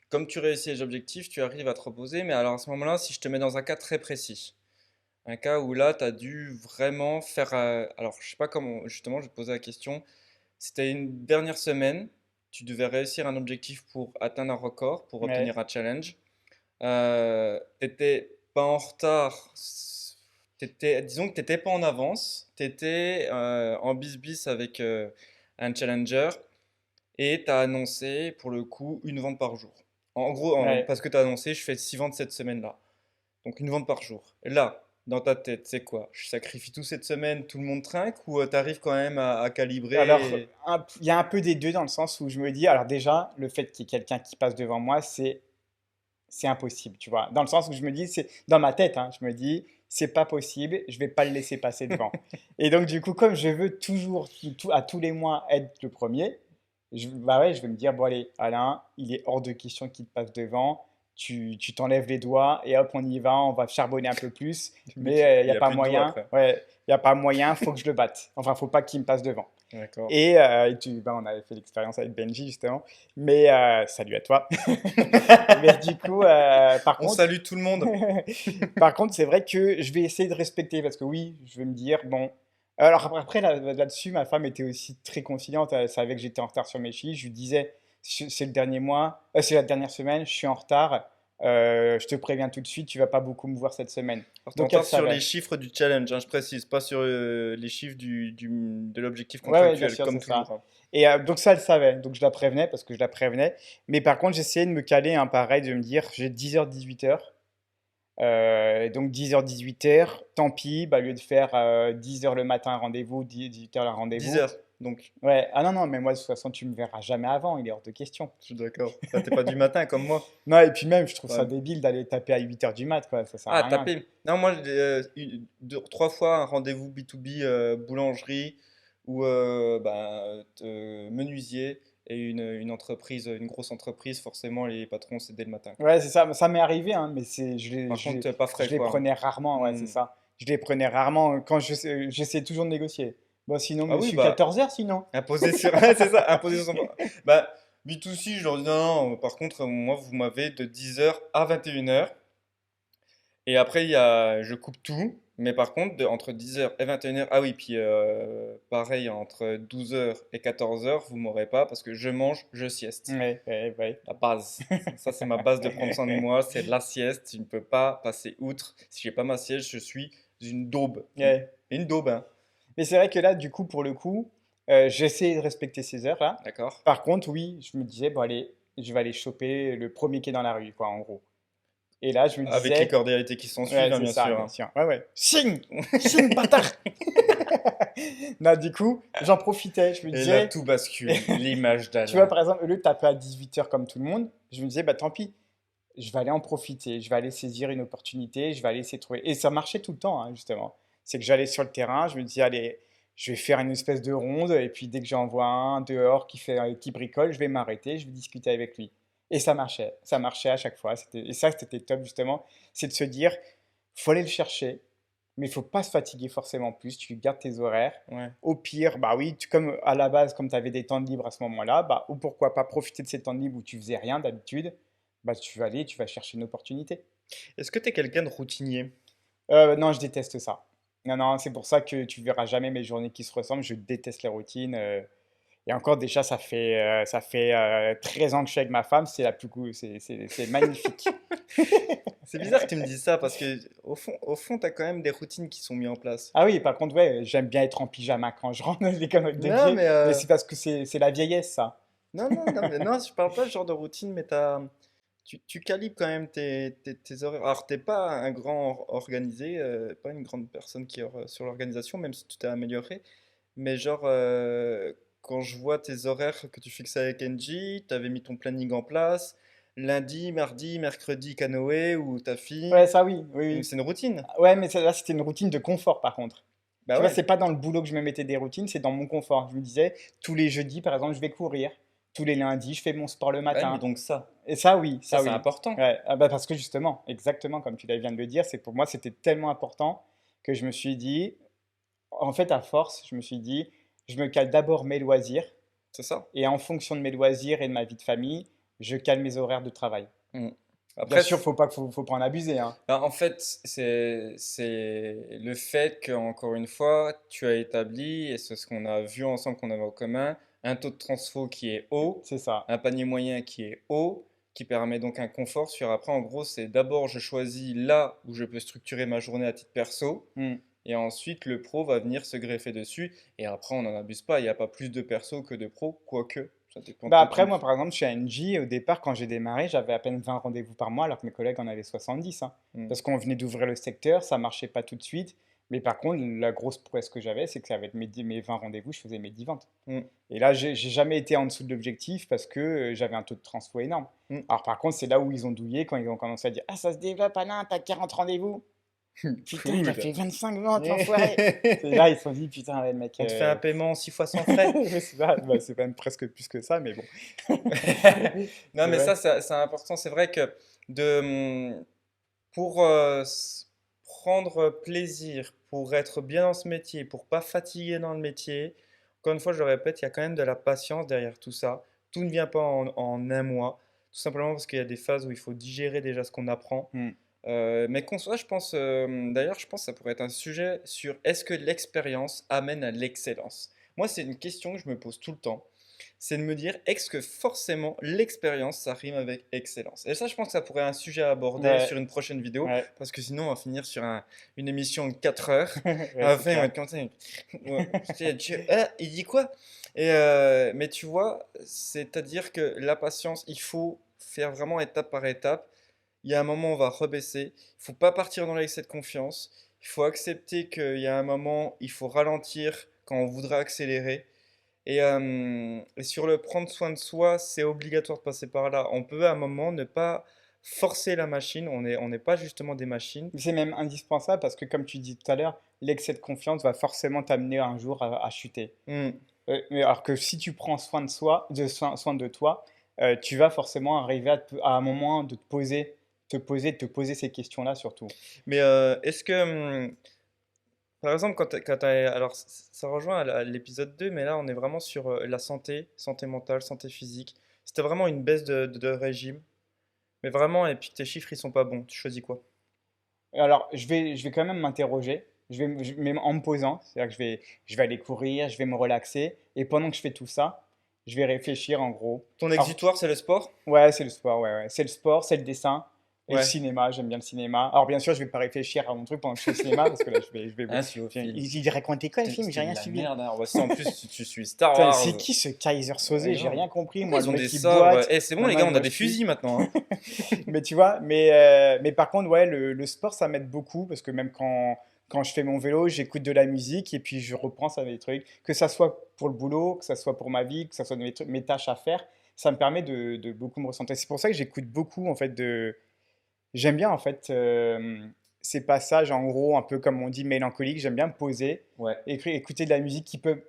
Speaker 1: comme tu réussis les objectifs, tu arrives à te reposer, mais alors à ce moment-là, si je te mets dans un cas très précis, un cas où là, tu as dû vraiment faire. Alors, je sais pas comment, justement, je vais te poser la question. C'était une dernière semaine, tu devais réussir un objectif pour atteindre un record, pour
Speaker 2: Ouais.
Speaker 1: obtenir un challenge. T'étais pas en retard, disons que t'étais pas en avance, t'étais en bis avec un challenger et t'as annoncé pour le coup une vente par jour. En gros,
Speaker 2: Ouais.
Speaker 1: parce que t'as annoncé je fais 6 ventes cette semaine-là. Donc une vente par jour. Et là, dans ta tête, c'est quoi? Je sacrifie tout cette semaine, tout le monde trinque ou t'arrives quand même à
Speaker 2: Alors,
Speaker 1: calibrer
Speaker 2: il y a un peu des deux dans le sens où je me dis, alors déjà, le fait qu'il y ait quelqu'un qui passe devant moi, c'est impossible, tu vois. Dans le sens où je me dis, c'est dans ma tête, hein, je me dis, c'est pas possible, je vais pas le laisser passer devant. Et donc, du coup, comme je veux toujours, à tous les mois, être le premier, bah ouais, je vais me dire, bon, allez, Alain, il est hors de question qu'il te passe devant. Tu t'enlèves les doigts et hop, on va charbonner un peu plus.
Speaker 1: Mais
Speaker 2: Mais il
Speaker 1: il
Speaker 2: n'y a
Speaker 1: n'y a
Speaker 2: pas
Speaker 1: plus de doigts
Speaker 2: moyen,
Speaker 1: après.
Speaker 2: ouais, il n'y a pas moyen, faut que je le batte. Enfin, faut pas qu'il me passe devant.
Speaker 1: D'accord.
Speaker 2: Bah, on avait fait l'expérience avec Benji justement, mais salut à toi. Mais du coup, par
Speaker 1: On
Speaker 2: contre,
Speaker 1: salue tout le monde.
Speaker 2: par contre, c'est vrai que je vais essayer de respecter parce que oui, je vais me dire bon. Alors après là-dessus, ma femme était aussi très conciliante. Elle savait que j'étais en retard sur mes fiches. Je lui disais c'est le dernier mois, c'est la dernière semaine, je suis en retard. Je te préviens tout de suite, tu vas pas beaucoup me voir cette semaine.
Speaker 1: Alors, t'es en
Speaker 2: Donc elle
Speaker 1: retard sur les
Speaker 2: savait.
Speaker 1: chiffres du challenge, hein, je précise, pas sur les chiffres de l'objectif
Speaker 2: Ouais, ouais, bien
Speaker 1: contractuel,
Speaker 2: sûr,
Speaker 1: comme
Speaker 2: c'est
Speaker 1: toujours,
Speaker 2: ça.
Speaker 1: hein.
Speaker 2: Et donc ça, elle savait. Donc je la prévenais parce que je la prévenais. Mais par contre, j'essayais de me caler un pareil, de me dire, j'ai 10h, 18h. Donc 10h, 18h, tant pis, bah, au lieu de faire 10h le matin un rendez-vous, 18h un
Speaker 1: 10
Speaker 2: rendez-vous.
Speaker 1: heures, donc,
Speaker 2: Ouais, ah non, non, mais moi de toute façon, tu me verras jamais avant, il est hors de question.
Speaker 1: je suis d'accord. Bah, t'es pas du matin comme moi.
Speaker 2: Non, et puis même, je trouve ça
Speaker 1: Ouais.
Speaker 2: débile d'aller taper à 8h du mat, quoi, ça sert
Speaker 1: Ah,
Speaker 2: à rien.
Speaker 1: taper. Non, moi, trois fois un rendez-vous B2B boulangerie ou menuisier et une entreprise, une grosse entreprise, forcément, les patrons, c'est dès le matin, quoi.
Speaker 2: Ouais, c'est ça, ça m'est arrivé, hein, mais
Speaker 1: Par contre, pas
Speaker 2: je
Speaker 1: frais,
Speaker 2: les
Speaker 1: quoi.
Speaker 2: prenais rarement, ouais, c'est
Speaker 1: Hmm.
Speaker 2: ça. Je les prenais rarement quand j'essaie toujours de négocier. Bon, sinon,
Speaker 1: Ah oui,
Speaker 2: monsieur,
Speaker 1: bah,
Speaker 2: 14h, sinon.
Speaker 1: imposer sur. Ouais, c'est ça, imposer sur son. Bah, B2C, je leur dis non, non, par contre, moi, vous m'avez de 10 heures à 21 heures. Et après, je coupe tout. Mais par contre, entre 10 heures et 21 heures, ah oui, puis pareil, entre 12 heures et 14 heures, vous m'aurez pas parce que je mange, je sieste.
Speaker 2: Ouais, ouais, ouais.
Speaker 1: La base. Ça, c'est ma base de prendre soin de moi, c'est la sieste. Je ne peux pas passer outre. Si j'ai pas ma sieste, je suis une daube.
Speaker 2: Ouais.
Speaker 1: Une daube, hein.
Speaker 2: Mais c'est vrai que là, du coup, pour le coup, j'essaie de respecter ces heures-là.
Speaker 1: D'accord?
Speaker 2: Par contre, oui, je me disais, bon, allez, je vais aller choper le premier qui est dans la rue, quoi, en gros. Et là, je me
Speaker 1: Avec les
Speaker 2: disais,
Speaker 1: cordialités qui s'en
Speaker 2: ouais,
Speaker 1: suivent, hein,
Speaker 2: c'est
Speaker 1: bien
Speaker 2: ça,
Speaker 1: sûr,
Speaker 2: bien
Speaker 1: hein.
Speaker 2: sûr. Ouais, ouais. Signe! Signe, bâtard! Non, du coup, j'en profitais. Je me
Speaker 1: Et là,
Speaker 2: disais,
Speaker 1: tout bascule. L'image
Speaker 2: tu vois,
Speaker 1: d'Alain.
Speaker 2: par exemple, au lieu de taper à 18h comme tout le monde, je me disais, bah tant pis, je vais aller en profiter, je vais aller saisir une opportunité, je vais aller essayer de trouver. Et ça marchait tout le temps, hein, justement. C'est que j'allais sur le terrain, je me disais, allez, je vais faire une espèce de ronde, et puis dès que j'en vois un dehors qui bricole, je vais m'arrêter, je vais discuter avec lui. Et ça marchait à chaque fois. Et ça, c'était top, justement. C'est de se dire, faut aller le chercher, mais il faut pas se fatiguer forcément plus. Tu gardes tes horaires.
Speaker 1: Ouais.
Speaker 2: Au pire, bah oui, comme à la base, comme tu avais des temps de libre à ce moment-là, bah, ou pourquoi pas profiter de ces temps de libre où tu faisais rien d'habitude, bah tu vas aller, tu vas chercher une opportunité.
Speaker 1: Est-ce que tu es quelqu'un de routinier?
Speaker 2: Non, je déteste ça. Non, non, c'est pour ça que tu verras jamais mes journées qui se ressemblent. Je déteste les routines. Et encore, déjà, ça fait 13 ans que je suis avec ma femme. C'est la plus cool. C'est magnifique.
Speaker 1: C'est bizarre que tu me dises ça parce que au fond, tu as quand même des routines qui sont mises en place.
Speaker 2: Ah oui, par contre, ouais, j'aime bien être en pyjama quand je rentre dans les conneries de
Speaker 1: Non,
Speaker 2: pied.
Speaker 1: mais
Speaker 2: Mais c'est parce que c'est la vieillesse, ça.
Speaker 1: non, non, non, mais non, je parle pas de ce genre de routine, mais tu calibres quand même tes horaires. Alors, t'es pas un grand organisé, pas une grande personne qui est sur l'organisation, même si tu t'es amélioré. Mais genre, quand je vois tes horaires que tu fixais avec Engie, tu avais mis ton planning en place. Lundi, mardi, mercredi, canoë ou ta fille.
Speaker 2: Ouais, ça oui, oui,
Speaker 1: Donc,
Speaker 2: oui.
Speaker 1: c'est une routine.
Speaker 2: Ouais, mais là, c'était une routine de confort, par contre.
Speaker 1: Bah
Speaker 2: Tu vois,
Speaker 1: ouais.
Speaker 2: c'est pas dans le boulot que je me mettais des routines, c'est dans mon confort. Je me disais, tous les jeudis, par exemple, je vais courir. Tous les lundis, je fais mon sport le
Speaker 1: Ouais, mais
Speaker 2: matin.
Speaker 1: donc ça,
Speaker 2: Et ça, oui,
Speaker 1: ça
Speaker 2: ça,
Speaker 1: c'est
Speaker 2: oui.
Speaker 1: important.
Speaker 2: Ouais, ah bah parce que justement, exactement comme tu viens de le dire, c'est pour moi, c'était tellement important que je me suis dit, en fait, à force, je me suis dit, je me cale d'abord mes loisirs
Speaker 1: C'est ça.
Speaker 2: et en fonction de mes loisirs et de ma vie de famille, je cale mes horaires de travail.
Speaker 1: Mm.
Speaker 2: Bien
Speaker 1: Après,
Speaker 2: sûr, faut pas en abuser, hein.
Speaker 1: bah, en fait, c'est le fait que, encore une fois, tu as établi, et c'est ce qu'on a vu ensemble qu'on avait en commun, un taux de transfo qui est haut,
Speaker 2: C'est ça.
Speaker 1: un panier moyen qui est haut, qui permet donc un confort sur après. En gros, c'est d'abord je choisis là où je peux structurer ma journée à titre perso,
Speaker 2: Hmm.
Speaker 1: et ensuite le pro va venir se greffer dessus. Et après, on n'en abuse pas. Il n'y a pas plus de perso que de pro, quoique ça dépend de
Speaker 2: Bah
Speaker 1: toi
Speaker 2: après,
Speaker 1: qui.
Speaker 2: moi, par exemple, chez NJ, au départ, quand j'ai démarré, j'avais à peine 20 rendez-vous par mois, alors que mes collègues en avaient 70, hein.
Speaker 1: Hmm.
Speaker 2: Parce qu'on venait d'ouvrir le secteur, ça marchait pas tout de suite. Mais par contre, la grosse prouesse que j'avais, c'est qu'avec mes 20 rendez-vous, je faisais mes 10 ventes.
Speaker 1: Hmm.
Speaker 2: Et là, j'ai jamais été en dessous de l'objectif parce que j'avais un taux de transfo énorme.
Speaker 1: Hmm.
Speaker 2: Alors par contre, c'est là où ils ont douillé quand ils ont commencé à dire: Ah, ça se développe, Alain, t'as 40 rendez-vous. Putain, il a
Speaker 1: Cool.
Speaker 2: fait 25 ventes, l'enfoiré. C'est là, ils se sont dit: Putain, ouais, le mec.
Speaker 1: On te fait un paiement 6 fois sans frais.
Speaker 2: C'est ça. Bah, c'est même presque plus que ça, mais bon.
Speaker 1: Non,
Speaker 2: C'est
Speaker 1: mais
Speaker 2: vrai.
Speaker 1: ça, c'est important. C'est vrai que de, pour prendre plaisir, pour être bien dans ce métier, pour pas fatiguer dans le métier, encore une fois, je le répète, il y a quand même de la patience derrière tout ça. Tout ne vient pas en un mois, tout simplement parce qu'il y a des phases où il faut digérer déjà ce qu'on apprend.
Speaker 2: Hmm.
Speaker 1: Mais qu'on soit, je pense, d'ailleurs, je pense que ça pourrait être un sujet sur est-ce que l'expérience amène à l'excellence? Moi, c'est une question que je me pose tout le temps. C'est de me dire, est-ce que forcément l'expérience, ça rime avec excellence? Et ça, je pense que ça pourrait être un sujet à aborder
Speaker 2: Ouais,
Speaker 1: sur une prochaine vidéo,
Speaker 2: ouais,
Speaker 1: parce que sinon, on va finir sur une émission de 4 heures.
Speaker 2: ouais,
Speaker 1: À la
Speaker 2: c'est
Speaker 1: fin, on va
Speaker 2: clair.
Speaker 1: être comme ça. Ouais, il dit quoi? Mais tu vois, c'est-à-dire que la patience, il faut faire vraiment étape par étape. Il y a un moment où on va rebaisser. Il faut pas partir dans l'excès de confiance. Il faut accepter qu'il y a un moment, il faut ralentir quand on voudra accélérer. Et sur le prendre soin de soi, c'est obligatoire de passer par là. On peut à un moment ne pas forcer la machine. On n'est pas justement des machines.
Speaker 2: C'est même indispensable parce que, comme tu dis tout à l'heure, l'excès de confiance va forcément t'amener un jour à chuter.
Speaker 1: Hmm.
Speaker 2: Mais alors que si tu prends soin de soi, soin de toi, tu vas forcément arriver à un moment de te poser ces questions-là surtout.
Speaker 1: Mais est-ce que, par exemple, alors ça rejoint à l'épisode 2, mais là on est vraiment sur la santé, santé mentale, santé physique. C'était vraiment une baisse de régime, mais vraiment, et puis que tes chiffres ils sont pas bons, tu choisis quoi?
Speaker 2: Alors, je vais quand même m'interroger, même en me posant, c'est-à-dire que je vais aller courir, je vais me relaxer, et pendant que je fais tout ça, je vais réfléchir en gros.
Speaker 1: Ton
Speaker 2: Alors,
Speaker 1: exutoire, c'est le sport?
Speaker 2: ouais, c'est le sport, ouais, ouais. C'est le sport, c'est le dessin et le
Speaker 1: Ouais,
Speaker 2: cinéma. J'aime bien le cinéma. Alors, bien sûr, je vais pas réfléchir à mon truc pendant que je fais le cinéma parce que là,
Speaker 1: un sur le film.
Speaker 2: il racontait quoi le film? J'ai
Speaker 1: C'était de
Speaker 2: rien
Speaker 1: la
Speaker 2: suivi.
Speaker 1: merde, hein. Ouais, ça, en plus, tu suis Star
Speaker 2: Putain,
Speaker 1: Wars.
Speaker 2: c'est qui ce Kaiser
Speaker 1: Ouais,
Speaker 2: Soze? J'ai
Speaker 1: grave.
Speaker 2: rien compris.
Speaker 1: Pourquoi
Speaker 2: Moi,
Speaker 1: ils
Speaker 2: le
Speaker 1: ont
Speaker 2: mec
Speaker 1: des
Speaker 2: qui
Speaker 1: sabres?
Speaker 2: boite,
Speaker 1: Eh, c'est bon, les
Speaker 2: maintenant
Speaker 1: gars,
Speaker 2: il
Speaker 1: on a
Speaker 2: doit
Speaker 1: des
Speaker 2: cheville.
Speaker 1: fusils maintenant, hein.
Speaker 2: Mais tu vois, mais par contre, ouais, le sport, ça m'aide beaucoup parce que même quand je fais mon vélo, j'écoute de la musique et puis je reprends ça des trucs. Que ça soit pour le boulot, que ça soit pour ma vie, que ça soit mes tâches à faire, ça me permet de beaucoup me recentrer. C'est pour ça que j'écoute beaucoup, en fait, j'aime bien, en fait, ces passages, en gros, un peu comme on dit, mélancoliques. J'aime bien me poser,
Speaker 1: Ouais.
Speaker 2: écouter de la musique qui peut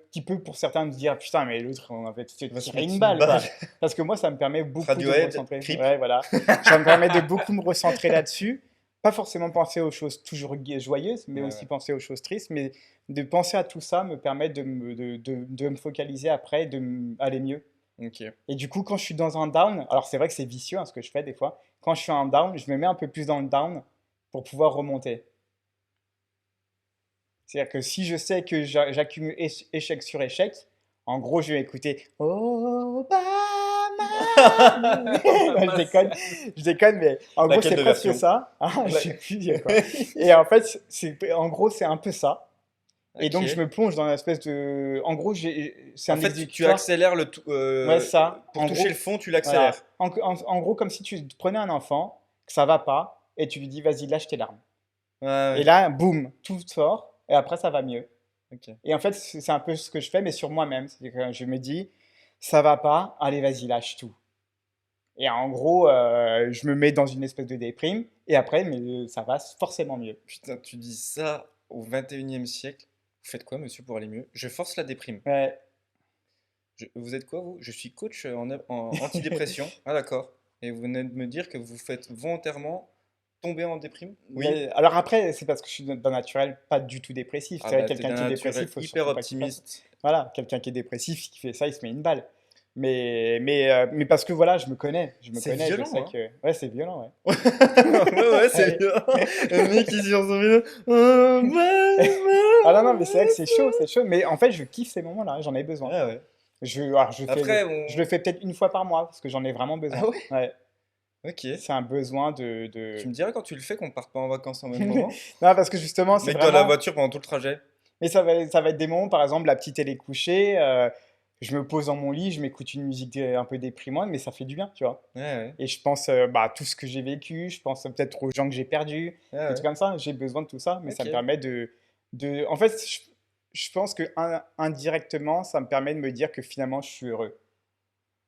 Speaker 2: pour certains me dire, putain, mais l'autre, on va te
Speaker 1: Il va se
Speaker 2: tirer
Speaker 1: mettre
Speaker 2: une
Speaker 1: une
Speaker 2: balle,
Speaker 1: balle.
Speaker 2: quoi. Parce que moi, ça me permet beaucoup de me
Speaker 1: Radiohead,
Speaker 2: recentrer.
Speaker 1: Creep.
Speaker 2: Ouais, voilà. Ça me permet de beaucoup me recentrer là-dessus. Pas forcément penser aux choses toujours joyeuses, mais
Speaker 1: Ouais,
Speaker 2: aussi
Speaker 1: ouais.
Speaker 2: penser aux choses tristes. Mais de penser à tout ça me permet de me focaliser après, aller mieux.
Speaker 1: Ok.
Speaker 2: Et du coup, quand je suis dans un down, alors c'est vrai que c'est vicieux hein, ce que je fais des fois, quand je suis en down, je me mets un peu plus dans le down pour pouvoir remonter. C'est-à-dire que si je sais que j'accumule échec sur échec, en gros, je vais écouter Obama. Je déconne, mais en gros,
Speaker 1: Laquelle
Speaker 2: c'est
Speaker 1: de
Speaker 2: presque
Speaker 1: version?
Speaker 2: ça. Ah, je
Speaker 1: La-
Speaker 2: sais plus quoi. Et en fait, en gros, c'est un peu ça. Et donc, je
Speaker 1: Ok.
Speaker 2: me plonge dans une espèce de. En gros, c'est
Speaker 1: En
Speaker 2: un
Speaker 1: fait, tu
Speaker 2: exécutoire.
Speaker 1: accélères
Speaker 2: Ouais, ça.
Speaker 1: pour
Speaker 2: En
Speaker 1: toucher le
Speaker 2: gros,
Speaker 1: fond, tu l'accélères.
Speaker 2: voilà. En gros, comme si tu prenais un enfant, que ça va pas, et tu lui dis, vas-y, lâche tes larmes.
Speaker 1: Ouais,
Speaker 2: Et
Speaker 1: ouais.
Speaker 2: là, boum, tout sort, et après, ça va mieux.
Speaker 1: Ok.
Speaker 2: Et en fait, c'est un peu ce que je fais, mais sur moi-même. C'est-à-dire que je me dis, ça va pas, allez, vas-y, lâche tout. Et en gros, je me mets dans une espèce de déprime, et après, mais ça va forcément mieux.
Speaker 1: Putain, tu dis ça au 21e siècle. Vous faites quoi, monsieur, pour aller mieux? Je force la déprime.
Speaker 2: Ouais.
Speaker 1: Vous êtes quoi, vous? Je suis coach en antidépression. Ah, d'accord. Et vous venez de me dire que vous faites volontairement tomber en déprime? Oui.
Speaker 2: Mais, alors après, c'est parce que je suis d'un naturel pas du tout dépressif.
Speaker 1: Ah
Speaker 2: C'est vrai,
Speaker 1: bah, t'es
Speaker 2: quelqu'un
Speaker 1: d'un
Speaker 2: qui est
Speaker 1: naturel
Speaker 2: dépressif, faut
Speaker 1: hyper
Speaker 2: surtout pas qu'il fasse ça.
Speaker 1: optimiste.
Speaker 2: Voilà, quelqu'un qui est dépressif, qui fait ça, il se met une balle. Mais parce que voilà,
Speaker 1: C'est
Speaker 2: je
Speaker 1: violent,
Speaker 2: sais
Speaker 1: hein?
Speaker 2: que. Ouais, c'est violent,
Speaker 1: Ouais, ouais, c'est
Speaker 2: ouais.
Speaker 1: bien. Le mec qui est sur son vélo. Oh,
Speaker 2: Ah non, non, mais c'est vrai que c'est chaud, c'est chaud. Mais en fait, je kiffe ces moments-là, j'en ai besoin.
Speaker 1: Ah ouais.
Speaker 2: Alors
Speaker 1: Après,
Speaker 2: je le fais peut-être une fois par mois parce que j'en ai vraiment
Speaker 1: Ah
Speaker 2: besoin.
Speaker 1: ouais?
Speaker 2: Ouais,
Speaker 1: Ok.
Speaker 2: c'est un besoin
Speaker 1: Tu me diras quand tu le fais qu'on parte pas en vacances en même
Speaker 2: Non,
Speaker 1: moment?
Speaker 2: parce que justement,
Speaker 1: Le
Speaker 2: c'est
Speaker 1: mec dans la
Speaker 2: vraiment.
Speaker 1: voiture pendant tout le trajet.
Speaker 2: Mais ça va être des moments, par exemple, la petite elle est couchée, je me pose dans mon lit, je m'écoute une musique un peu déprimante, mais ça fait du bien, tu vois.
Speaker 1: Ouais, ouais.
Speaker 2: Et je pense bah, à tout ce que j'ai vécu, je pense peut-être aux gens que j'ai perdus,
Speaker 1: Ouais,
Speaker 2: des trucs
Speaker 1: ouais.
Speaker 2: comme ça. J'ai besoin de tout ça, mais ça me
Speaker 1: Ok.
Speaker 2: permet En fait, je pense que indirectement, ça me permet de me dire que finalement, je suis heureux.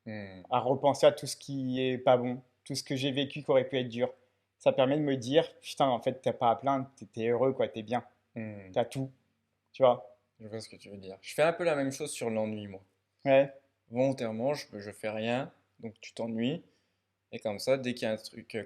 Speaker 1: Hmm.
Speaker 2: À repenser à tout ce qui est pas bon, tout ce que j'ai vécu qui aurait pu être dur. Ça permet de me dire, putain, en fait, t'as pas à plaindre, t'es heureux, quoi, t'es bien,
Speaker 1: Hmm.
Speaker 2: t'as tout, tu vois.
Speaker 1: Je vois ce que tu veux dire. Je fais un peu la même chose sur l'ennui, moi.
Speaker 2: Ouais,
Speaker 1: Volontairement, je fais rien, donc tu t'ennuies. Et comme ça, dès qu'il y a un truc,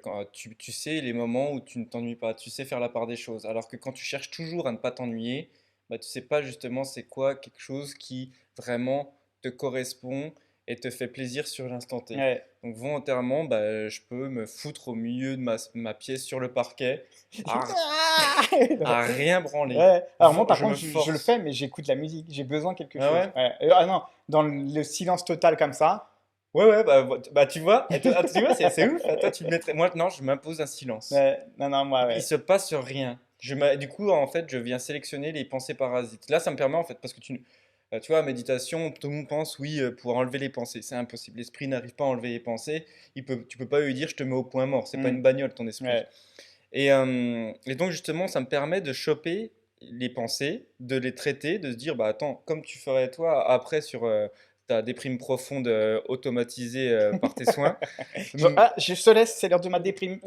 Speaker 1: tu sais les moments où tu ne t'ennuies pas, tu sais faire la part des choses. Alors que quand tu cherches toujours à ne pas t'ennuyer, bah, tu sais pas justement c'est quoi quelque chose qui vraiment te correspond et te fait plaisir sur l'instant T.
Speaker 2: ouais.
Speaker 1: Donc volontairement, bah, je peux me foutre au milieu de ma pièce sur le parquet à, à rien branler.
Speaker 2: Ouais. Alors moi, par
Speaker 1: Je
Speaker 2: contre,
Speaker 1: me
Speaker 2: je le fais,
Speaker 1: force.
Speaker 2: mais j'écoute la musique. J'ai besoin de quelque
Speaker 1: Ah
Speaker 2: chose.
Speaker 1: ouais?
Speaker 2: Ouais. Ah non, dans le silence total comme ça.
Speaker 1: Ouais, ouais, bah, tu vois, tu vois, c'est ouf. Toi, tu mettrais. Moi, non, je m'impose un silence.
Speaker 2: Ouais. Non, non, moi,
Speaker 1: Il
Speaker 2: ouais.
Speaker 1: se passe rien. Du coup, en fait, je viens sélectionner les pensées parasites. Là, ça me permet, en fait, parce que tu vois, méditation, tout le monde pense, oui, pour enlever les pensées. C'est impossible. L'esprit n'arrive pas à enlever les pensées. Tu peux pas lui dire, je te mets au point mort. C'est pas
Speaker 2: Hmm.
Speaker 1: une bagnole, ton esprit.
Speaker 2: Ouais.
Speaker 1: Et donc, justement, ça me permet de choper les pensées, de les traiter, de se dire, bah attends, comme tu ferais toi après sur ta déprime profonde automatisée par tes soins.
Speaker 2: Je te laisse, c'est l'heure de ma déprime.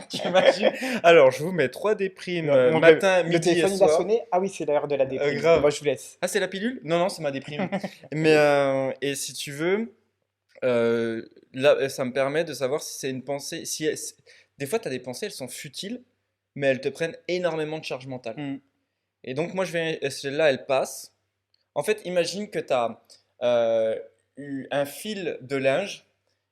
Speaker 1: Tu imagines? Alors, je vous mets trois déprimes matin,
Speaker 2: Le
Speaker 1: midi et
Speaker 2: téléphone, il a
Speaker 1: soir.
Speaker 2: sonné. Ah oui, c'est l'heure de la déprime. Bon,
Speaker 1: Grave.
Speaker 2: moi, je vous laisse.
Speaker 1: Ah, c'est la pilule? Non, non, c'est ma déprime. Mais, et si tu veux, euh, là, ça me permet de savoir si c'est une pensée. Des fois, tu as des pensées, elles sont futiles, mais elles te prennent énormément de charge mentale.
Speaker 2: Hmm.
Speaker 1: Et donc, moi, celle-là, elle passe. En fait, imagine que tu as eu un fil de linge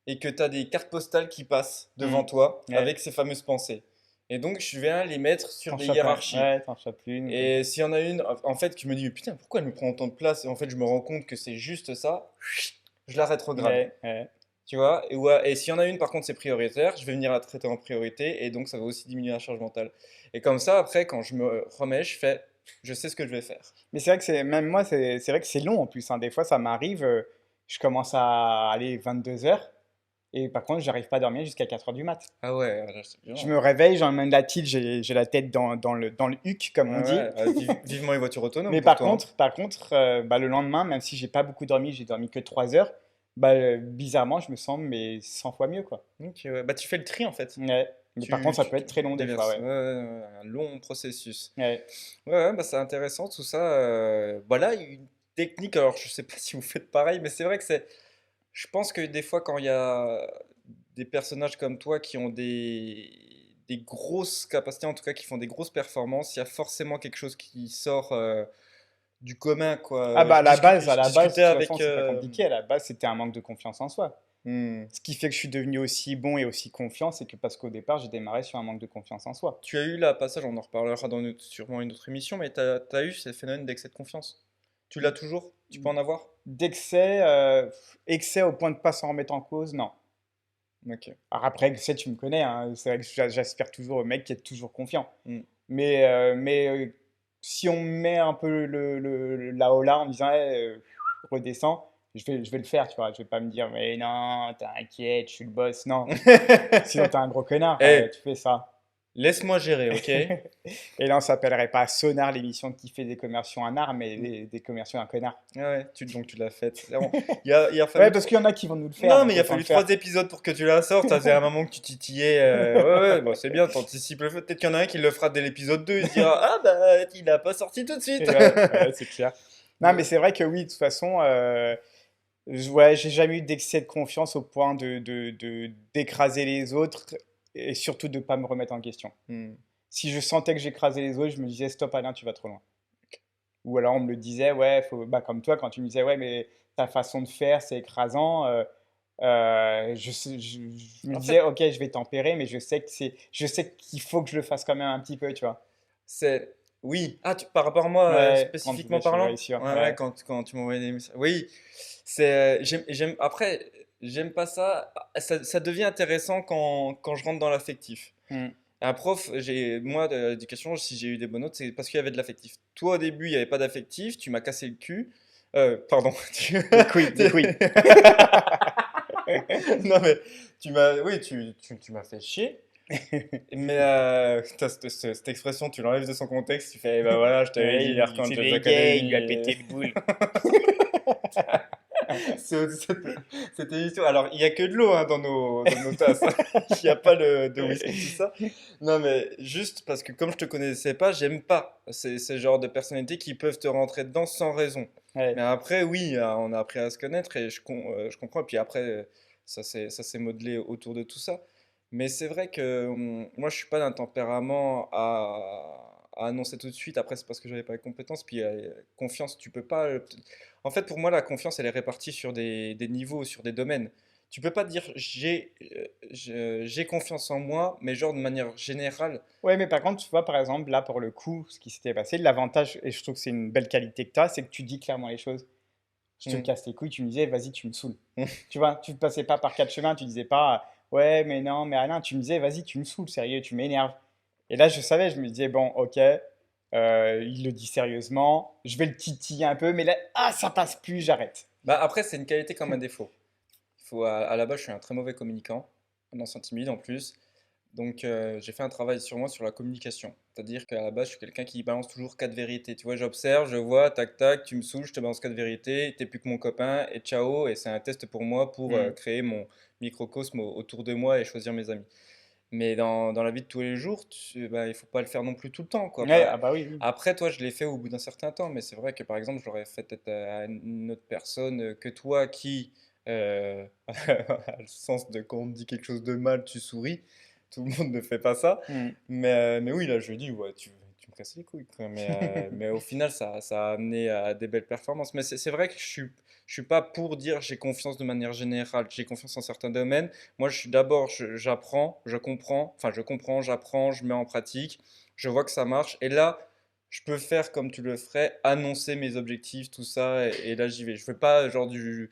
Speaker 1: et que tu as des cartes postales qui passent
Speaker 2: Hmm.
Speaker 1: devant toi
Speaker 2: Ouais.
Speaker 1: avec ces fameuses pensées. Et donc, je viens les mettre sur
Speaker 2: T'en
Speaker 1: des
Speaker 2: chopes un.
Speaker 1: hiérarchies.
Speaker 2: Ouais, t'en chopes une.
Speaker 1: Et s'il y en a une, en fait, qui me dit, putain, pourquoi elle me prend autant de place? Et en fait, je me rends compte que c'est juste ça, je la rétrograde.
Speaker 2: Ouais, ouais.
Speaker 1: Tu vois? Et s'il y en a une, par contre, c'est prioritaire, je vais venir la traiter en priorité, et donc ça va aussi diminuer la charge mentale. Et comme ça, après, quand je me remets, je sais ce que je vais faire.
Speaker 2: Mais c'est vrai que même moi, c'est vrai que c'est long en plus, hein. Des fois, ça m'arrive, je commence à aller 22 heures et par contre, j'arrive pas à dormir jusqu'à 4 heures du mat.
Speaker 1: Ah ouais, là, c'est
Speaker 2: Je
Speaker 1: violent.
Speaker 2: me réveille, j'en même la tête, j'ai la tête dans le huc, comme on
Speaker 1: Ouais,
Speaker 2: dit.
Speaker 1: ouais, vivement les voitures autonomes
Speaker 2: Mais
Speaker 1: pour
Speaker 2: par
Speaker 1: toi, hein.
Speaker 2: contre, bah, le lendemain, même si j'ai pas beaucoup dormi, j'ai dormi que 3 heures, bah, bizarrement, je me sens mais 100 fois mieux, quoi.
Speaker 1: Ok, ouais. Bah, tu fais le tri en fait.
Speaker 2: Ouais. Mais par contre, ça peut être très long des fois,
Speaker 1: Déverses. Ouais,
Speaker 2: ouais.
Speaker 1: ouais, ouais, un long processus.
Speaker 2: Ouais.
Speaker 1: Ouais, ouais, bah, c'est intéressant tout ça. Voilà, une technique, alors je sais pas si vous faites pareil, mais c'est vrai que c'est. Je pense que des fois, quand il y a des personnages comme toi qui ont des grosses capacités, en tout cas qui font des grosses performances, il y a forcément quelque chose qui sort du commun,
Speaker 2: Ah
Speaker 1: quoi.
Speaker 2: bah à
Speaker 1: Je
Speaker 2: la base,
Speaker 1: discutais
Speaker 2: de toute façon,
Speaker 1: avec.
Speaker 2: c'est pas compliqué. À la base, c'était un manque de confiance en soi.
Speaker 1: Hmm.
Speaker 2: Ce qui fait que je suis devenu aussi bon et aussi confiant, c'est que parce qu'au départ, j'ai démarré sur un manque de confiance en soi.
Speaker 1: Tu as eu la passage, on en reparlera dans sûrement une autre émission, mais tu as eu ce phénomène d'excès de confiance. Tu l'as toujours? Tu peux en avoir?
Speaker 2: D'excès, excès au point de pas s'en remettre en cause, non.
Speaker 1: Ok.
Speaker 2: Alors après, excès, tu me connais, hein, c'est vrai que j'aspire toujours au mec qui est toujours confiant.
Speaker 1: Hmm.
Speaker 2: Mais si on me met un peu la hola en me disant, hey, redescends, je vais le faire, tu vois. Je vais pas me dire, mais non, t'inquiète, je suis le boss. Non, sinon t'es un gros connard,
Speaker 1: Eh,
Speaker 2: tu fais ça.
Speaker 1: laisse-moi gérer, ok?
Speaker 2: Et là, on s'appellerait pas Sonar, l'émission qui fait des commerciaux un art, mais des commerciaux un connard.
Speaker 1: Ah ouais, donc tu l'as faite. Il a
Speaker 2: Ouais,
Speaker 1: fallu
Speaker 2: parce qu'il y en a qui vont nous le faire,
Speaker 1: Non,
Speaker 2: donc
Speaker 1: mais il a
Speaker 2: autant le
Speaker 1: fallu
Speaker 2: faire.
Speaker 1: 3 épisodes pour que tu la sortes. Ça faisait un moment que tu titillais. Ouais, ouais, bon, c'est bien, t'anticipes le fait. Peut-être qu'il y en a un qui le fera dès l'épisode 2 et se dira, ah bah, il a pas sorti tout de suite.
Speaker 2: Et ouais, ouais, c'est clair. Non, mais
Speaker 1: Ouais.
Speaker 2: c'est vrai que oui, de toute façon, ouais, j'ai jamais eu d'excès de confiance au point d'écraser les autres et surtout de pas me remettre en question.
Speaker 1: Hmm.
Speaker 2: Si je sentais que j'écrasais les autres, je me disais stop Alain, tu vas trop loin. Ou alors on me le disait, ouais, bah, comme toi, quand tu me disais, ouais, mais ta façon de faire, c'est écrasant. Je me
Speaker 1: En
Speaker 2: disais,
Speaker 1: fait,
Speaker 2: ok, je vais tempérer, mais je sais qu'il faut que je le fasse quand même un petit peu, tu vois.
Speaker 1: c'est Oui, ah, par rapport à moi,
Speaker 2: Ouais, quand tu
Speaker 1: spécifiquement
Speaker 2: disais je veux
Speaker 1: parlant?
Speaker 2: réussir.
Speaker 1: Ouais, ouais,
Speaker 2: Ouais.
Speaker 1: quand tu m'envoyais des messages. Oui, après, j'aime pas ça. Ça devient intéressant quand je rentre dans l'affectif.
Speaker 2: Hmm.
Speaker 1: Un prof, moi, de l'éducation, si j'ai eu des bonnes notes, c'est parce qu'il y avait de l'affectif. Toi, au début, il n'y avait pas d'affectif, tu m'as cassé le cul. Pardon.
Speaker 2: Les couilles, les couilles.
Speaker 1: Non, mais oui, tu m'as fait chier. Mais cette expression, tu l'enlèves de son contexte, tu fais, bah voilà, je t'avais dit,
Speaker 2: Ouais,
Speaker 1: Arcane
Speaker 2: c'est
Speaker 1: Jobs
Speaker 2: des gays, il lui a
Speaker 1: Academy.
Speaker 2: pété le boule.
Speaker 1: Cette émission. Alors, il n'y a que de l'eau hein, dans nos tasses. Il n'y a pas de whisky, tout ça. Non, mais juste parce que comme je te connaissais pas, j'aime pas ces genres de personnalités qui peuvent te rentrer dedans sans raison. Mais
Speaker 2: Ouais.
Speaker 1: après, oui, on a appris à se connaître et je comprends. Et puis après, ça s'est modelé autour de tout ça. Mais c'est vrai que moi, je suis pas d'un tempérament à annoncer tout de suite. Après, c'est parce que j'avais pas les compétences. Puis confiance, tu peux pas. En fait, pour moi, la confiance, elle est répartie sur des niveaux, sur des domaines. Tu peux pas dire j'ai confiance en moi, mais genre de manière générale.
Speaker 2: Ouais, mais par contre, tu vois, par exemple, là, pour le coup, ce qui s'était passé, l'avantage, et je trouve que c'est une belle qualité que tu as, c'est que tu dis clairement les choses. Je te
Speaker 1: Hmm.
Speaker 2: casse les couilles, tu me disais, vas-y, tu me saoules. Tu vois, tu ne passais pas par quatre chemins, tu disais pas, ouais, mais non, mais Alain, tu me disais, vas-y, tu me saoules, sérieux, tu m'énerves. Et là, je savais, je me disais, bon, ok, il le dit sérieusement, je vais le titiller un peu, mais là, ah, ça passe plus, j'arrête.
Speaker 1: Bah après, c'est une qualité comme un défaut. À la base, je suis un très mauvais communicant, un ancien timide en plus. Donc, j'ai fait un travail sur moi sur la communication. C'est-à-dire qu'à la base, je suis quelqu'un qui balance toujours quatre vérités. Tu vois, j'observe, je vois, tac, tac, tu me saoules, je te balance quatre vérités, t'es plus que mon copain, et ciao. Et c'est un test pour moi pour
Speaker 2: Hmm.
Speaker 1: créer mon microcosme autour de moi et choisir mes amis. Mais dans la vie de tous les jours, bah, il faut pas le faire non plus tout le temps, quoi.
Speaker 2: Ouais, ah bah oui, oui.
Speaker 1: Après, toi, je l'ai fait au bout d'un certain temps, mais c'est vrai que par exemple, je l'aurais fait peut-être à une autre personne que toi qui a le sens de quand on te dit quelque chose de mal, tu souris. Tout le monde ne fait pas ça.
Speaker 2: Hmm.
Speaker 1: Mais oui, là, je dis, ouais, tu me casses les couilles, quoi. Mais au final, ça a amené à des belles performances. Mais c'est vrai que je suis pas pour dire j'ai confiance de manière générale. J'ai confiance en certains domaines. Moi, d'abord, j'apprends, je comprends, j'apprends, je mets en pratique, je vois que ça marche. Et là, je peux faire comme tu le ferais, annoncer mes objectifs, tout ça, et là, j'y vais. Je fais pas genre du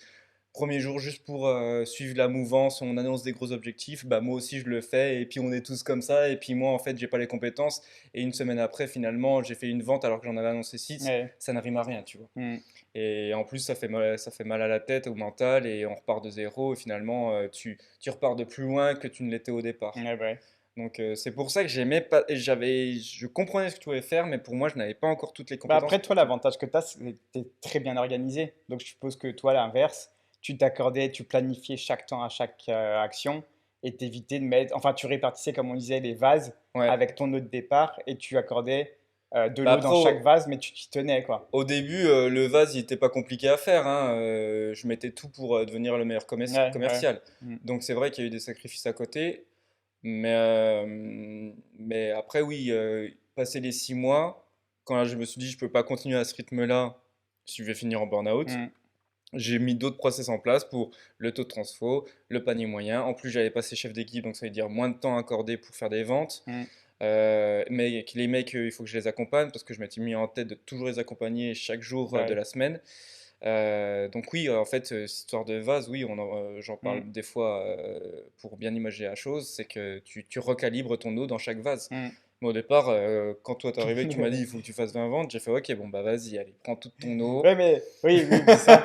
Speaker 1: premier jour juste pour suivre la mouvance, on annonce des gros objectifs, bah moi aussi je le fais, et puis on est tous comme ça, et puis moi en fait j'ai pas les compétences, et une semaine après finalement j'ai fait une vente alors que j'en avais annoncé 6,
Speaker 2: Ouais.
Speaker 1: ça n'arrime à rien, tu vois.
Speaker 2: Hmm.
Speaker 1: Et en plus, ça fait mal à la tête, au mental, et on repart de zéro. Et finalement, tu repars de plus loin que tu ne l'étais au départ.
Speaker 2: Ouais, bah ouais.
Speaker 1: Donc, c'est pour ça que j'aimais pas. Et je comprenais ce que tu voulais faire, mais pour moi, je n'avais pas encore toutes les
Speaker 2: Bah
Speaker 1: compétences
Speaker 2: après,
Speaker 1: pour
Speaker 2: toi,
Speaker 1: tout.
Speaker 2: l'avantage que tu as, c'est que tu es très bien organisé. Donc, je suppose que toi, à l'inverse, tu t'accordais, tu planifiais chaque temps à chaque action et t'évitais de mettre, enfin, tu répartissais, comme on disait, les vases
Speaker 1: Ouais.
Speaker 2: avec ton eau de départ et tu accordais de
Speaker 1: Bah
Speaker 2: l'eau
Speaker 1: après,
Speaker 2: dans chaque vase, mais tu t'y tenais, quoi.
Speaker 1: au début, le vase, il n'était pas compliqué à faire, hein. Je mettais tout pour devenir le meilleur
Speaker 2: Ouais, ouais.
Speaker 1: commercial.
Speaker 2: Mm.
Speaker 1: Donc, c'est vrai qu'il y a eu des sacrifices à côté. Mais après, oui, passé les 6 mois, quand je me suis dit je peux pas continuer à ce rythme-là, je vais finir en burn-out,
Speaker 2: Mm.
Speaker 1: j'ai mis d'autres process en place pour le taux de transfo, le panier moyen. En plus, j'avais passé chef d'équipe, donc ça veut dire moins de temps accordé pour faire des ventes.
Speaker 2: Mm.
Speaker 1: Mais que les mecs, il faut que je les accompagne parce que je m'étais mis en tête de toujours les accompagner chaque jour
Speaker 2: Bah
Speaker 1: de
Speaker 2: ouais.
Speaker 1: la semaine. Donc oui, en fait, cette histoire de vase, oui, j'en parle
Speaker 2: Mm.
Speaker 1: des fois pour bien imager la chose, c'est que tu recalibres ton eau dans chaque vase.
Speaker 2: Mm.
Speaker 1: Moi, au départ, quand toi t'es arrivé, tu m'as dit il faut que tu fasses 20 ventes, j'ai fait ok, bon bah vas-y, allez, prends toute ton eau.
Speaker 2: Ouais, mais oui, oui, mais ça.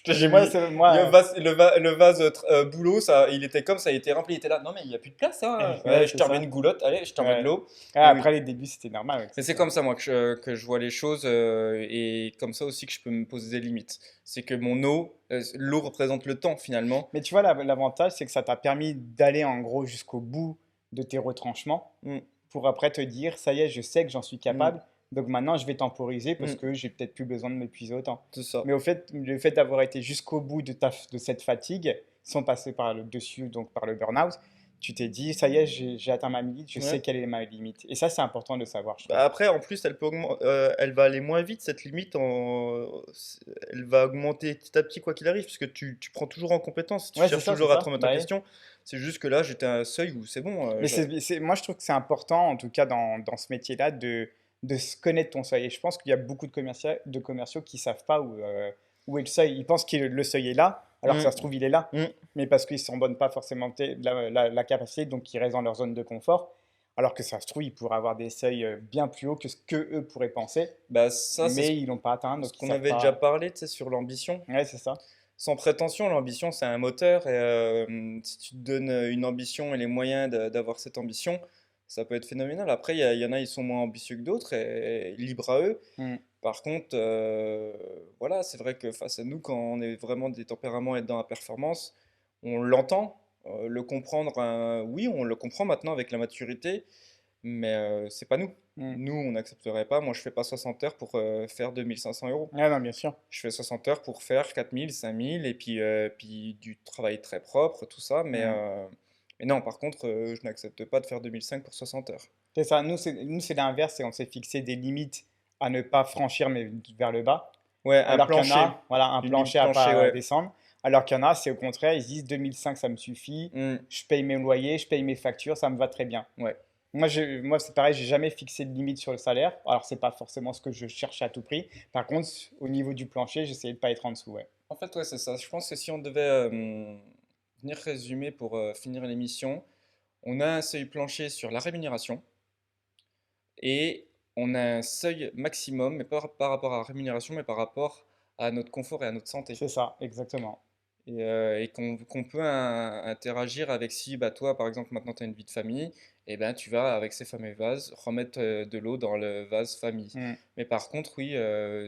Speaker 1: J'ai
Speaker 2: Mais moi,
Speaker 1: mis
Speaker 2: c'est
Speaker 1: le
Speaker 2: moi.
Speaker 1: vase, le vase boulot, ça, il était comme ça, il était rempli, il était là. Non mais il n'y a plus de place, hein.
Speaker 2: Ouais,
Speaker 1: Ouais, je
Speaker 2: c'est
Speaker 1: te remets une
Speaker 2: ça.
Speaker 1: goulotte, allez, je te remets de
Speaker 2: Ouais.
Speaker 1: l'eau.
Speaker 2: Ah,
Speaker 1: Oui, oui.
Speaker 2: après les débuts, c'était normal, ouais, que
Speaker 1: Mais
Speaker 2: ce
Speaker 1: c'est
Speaker 2: soit.
Speaker 1: comme ça, moi, que je vois les choses et comme ça aussi que je peux me poser des limites. C'est que l'eau représente le temps finalement.
Speaker 2: Mais tu vois, l'avantage, c'est que ça t'a permis d'aller en gros jusqu'au bout de tes retranchements
Speaker 1: Mm,
Speaker 2: pour après te dire, ça y est, je sais que j'en suis
Speaker 1: mm,
Speaker 2: capable, donc maintenant je vais temporiser parce
Speaker 1: mm,
Speaker 2: que j'ai peut-être plus besoin de m'épuiser autant.
Speaker 1: c'est ça.
Speaker 2: Mais au fait, le fait d'avoir été jusqu'au bout de cette fatigue, sans passer par le dessus, donc par le burn-out, tu t'es dit, ça y est, j'ai atteint ma limite, je sais
Speaker 1: Ouais.
Speaker 2: quelle est ma limite. Et ça, c'est important de le savoir, je trouve.
Speaker 1: Bah après, en plus, elle va aller moins vite, cette limite. Elle va augmenter petit à petit, quoi qu'il arrive, parce que tu prends toujours en compétence. Tu
Speaker 2: Ouais, c'est
Speaker 1: cherches
Speaker 2: ça, c'est
Speaker 1: toujours à te
Speaker 2: ça.
Speaker 1: remettre en
Speaker 2: Bah oui.
Speaker 1: question. C'est juste que là, j'étais à un seuil où c'est bon.
Speaker 2: Mais moi, je trouve que c'est important, en tout cas dans ce métier-là, de se connaître ton seuil. Et je pense qu'il y a beaucoup de commerciaux qui savent pas où est le seuil. Ils pensent que le seuil est là, alors que ça se
Speaker 1: Mm,
Speaker 2: trouve, il est là.
Speaker 1: mm.
Speaker 2: Mais parce qu'ils ne s'en donnent pas forcément la capacité, donc ils restent dans leur zone de confort. Alors que ça se trouve, ils pourraient avoir des seuils bien plus hauts que ce que eux pourraient penser,
Speaker 1: Bah ça, c'est
Speaker 2: mais ils l'ont pas atteint,
Speaker 1: ce
Speaker 2: donc ils
Speaker 1: qu'on
Speaker 2: savent
Speaker 1: avait déjà
Speaker 2: pas.
Speaker 1: parlé, tu sais, sur l'ambition.
Speaker 2: Ouais, c'est ça.
Speaker 1: Sans prétention, l'ambition, c'est un moteur. Et si tu te donnes une ambition et les moyens d'avoir cette ambition, ça peut être phénoménal. Après, il y en a, ils sont moins ambitieux que d'autres et libre à eux.
Speaker 2: Mm.
Speaker 1: Par contre, voilà, c'est vrai que face à nous, quand on est vraiment des tempéraments et dans la performance, on l'entend, le comprendre, oui, on le comprend maintenant avec la maturité, mais c'est pas nous.
Speaker 2: Mm.
Speaker 1: Nous, on n'accepterait pas. Moi, je fais pas 60 heures pour faire 2 500 euros.
Speaker 2: Ouais, non, bien sûr.
Speaker 1: Je fais 60 heures pour faire 4 000, 5 000 et puis du travail très propre, tout ça.
Speaker 2: Mm.
Speaker 1: Mais non, par contre, je n'accepte pas de faire 2005 pour 60 heures.
Speaker 2: C'est ça. Nous, c'est l'inverse et on s'est fixé des limites à ne pas franchir, mais vers le bas.
Speaker 1: Ouais, un
Speaker 2: Alors qu'il y en
Speaker 1: plancher.
Speaker 2: a, voilà, un
Speaker 1: Une limite
Speaker 2: plancher à
Speaker 1: plancher,
Speaker 2: pas
Speaker 1: ouais.
Speaker 2: descendre. Alors qu'il y en a, c'est au contraire, ils se disent 2005, ça me suffit.
Speaker 1: Hmm,
Speaker 2: Je paye mes loyers, je paye mes factures, ça me va très bien.
Speaker 1: ouais.
Speaker 2: Moi, c'est pareil, j'ai jamais fixé de limite sur le salaire. Alors, c'est pas forcément ce que je cherche à tout prix. Par contre, au niveau du plancher, j'essayais de pas être en dessous. Ouais.
Speaker 1: En fait, ouais, c'est ça. Je pense que si on devait venir résumer pour finir l'émission, on a un seuil plancher sur la rémunération et on a un seuil maximum, mais pas par rapport à la rémunération, mais par rapport à notre confort et à notre santé.
Speaker 2: C'est ça, exactement.
Speaker 1: Et qu'on peut interagir avec si bah, toi, par exemple, maintenant tu as une vie de famille, et ben tu vas, avec ces fameux vases, remettre de l'eau dans le vase famille.
Speaker 2: Mm,
Speaker 1: Mais par contre, oui,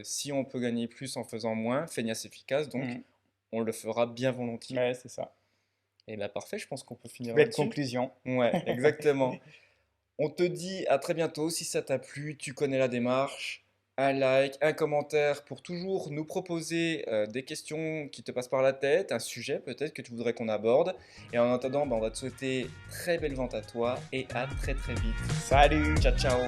Speaker 1: si on peut gagner plus en faisant moins, feignasse efficace, donc
Speaker 2: mm.
Speaker 1: on le fera bien volontiers.
Speaker 2: Ouais, c'est ça.
Speaker 1: Et ben parfait, je pense qu'on peut finir
Speaker 2: Belle
Speaker 1: là-dessus.
Speaker 2: conclusion.
Speaker 1: Ouais, exactement. On te dit à très bientôt. Si ça t'a plu, tu connais la démarche. Un like, un commentaire pour toujours nous proposer des questions qui te passent par la tête, un sujet peut-être que tu voudrais qu'on aborde. Et en attendant, bah, on va te souhaiter très belle vente à toi et à très très vite.
Speaker 2: Salut!
Speaker 1: Ciao ciao!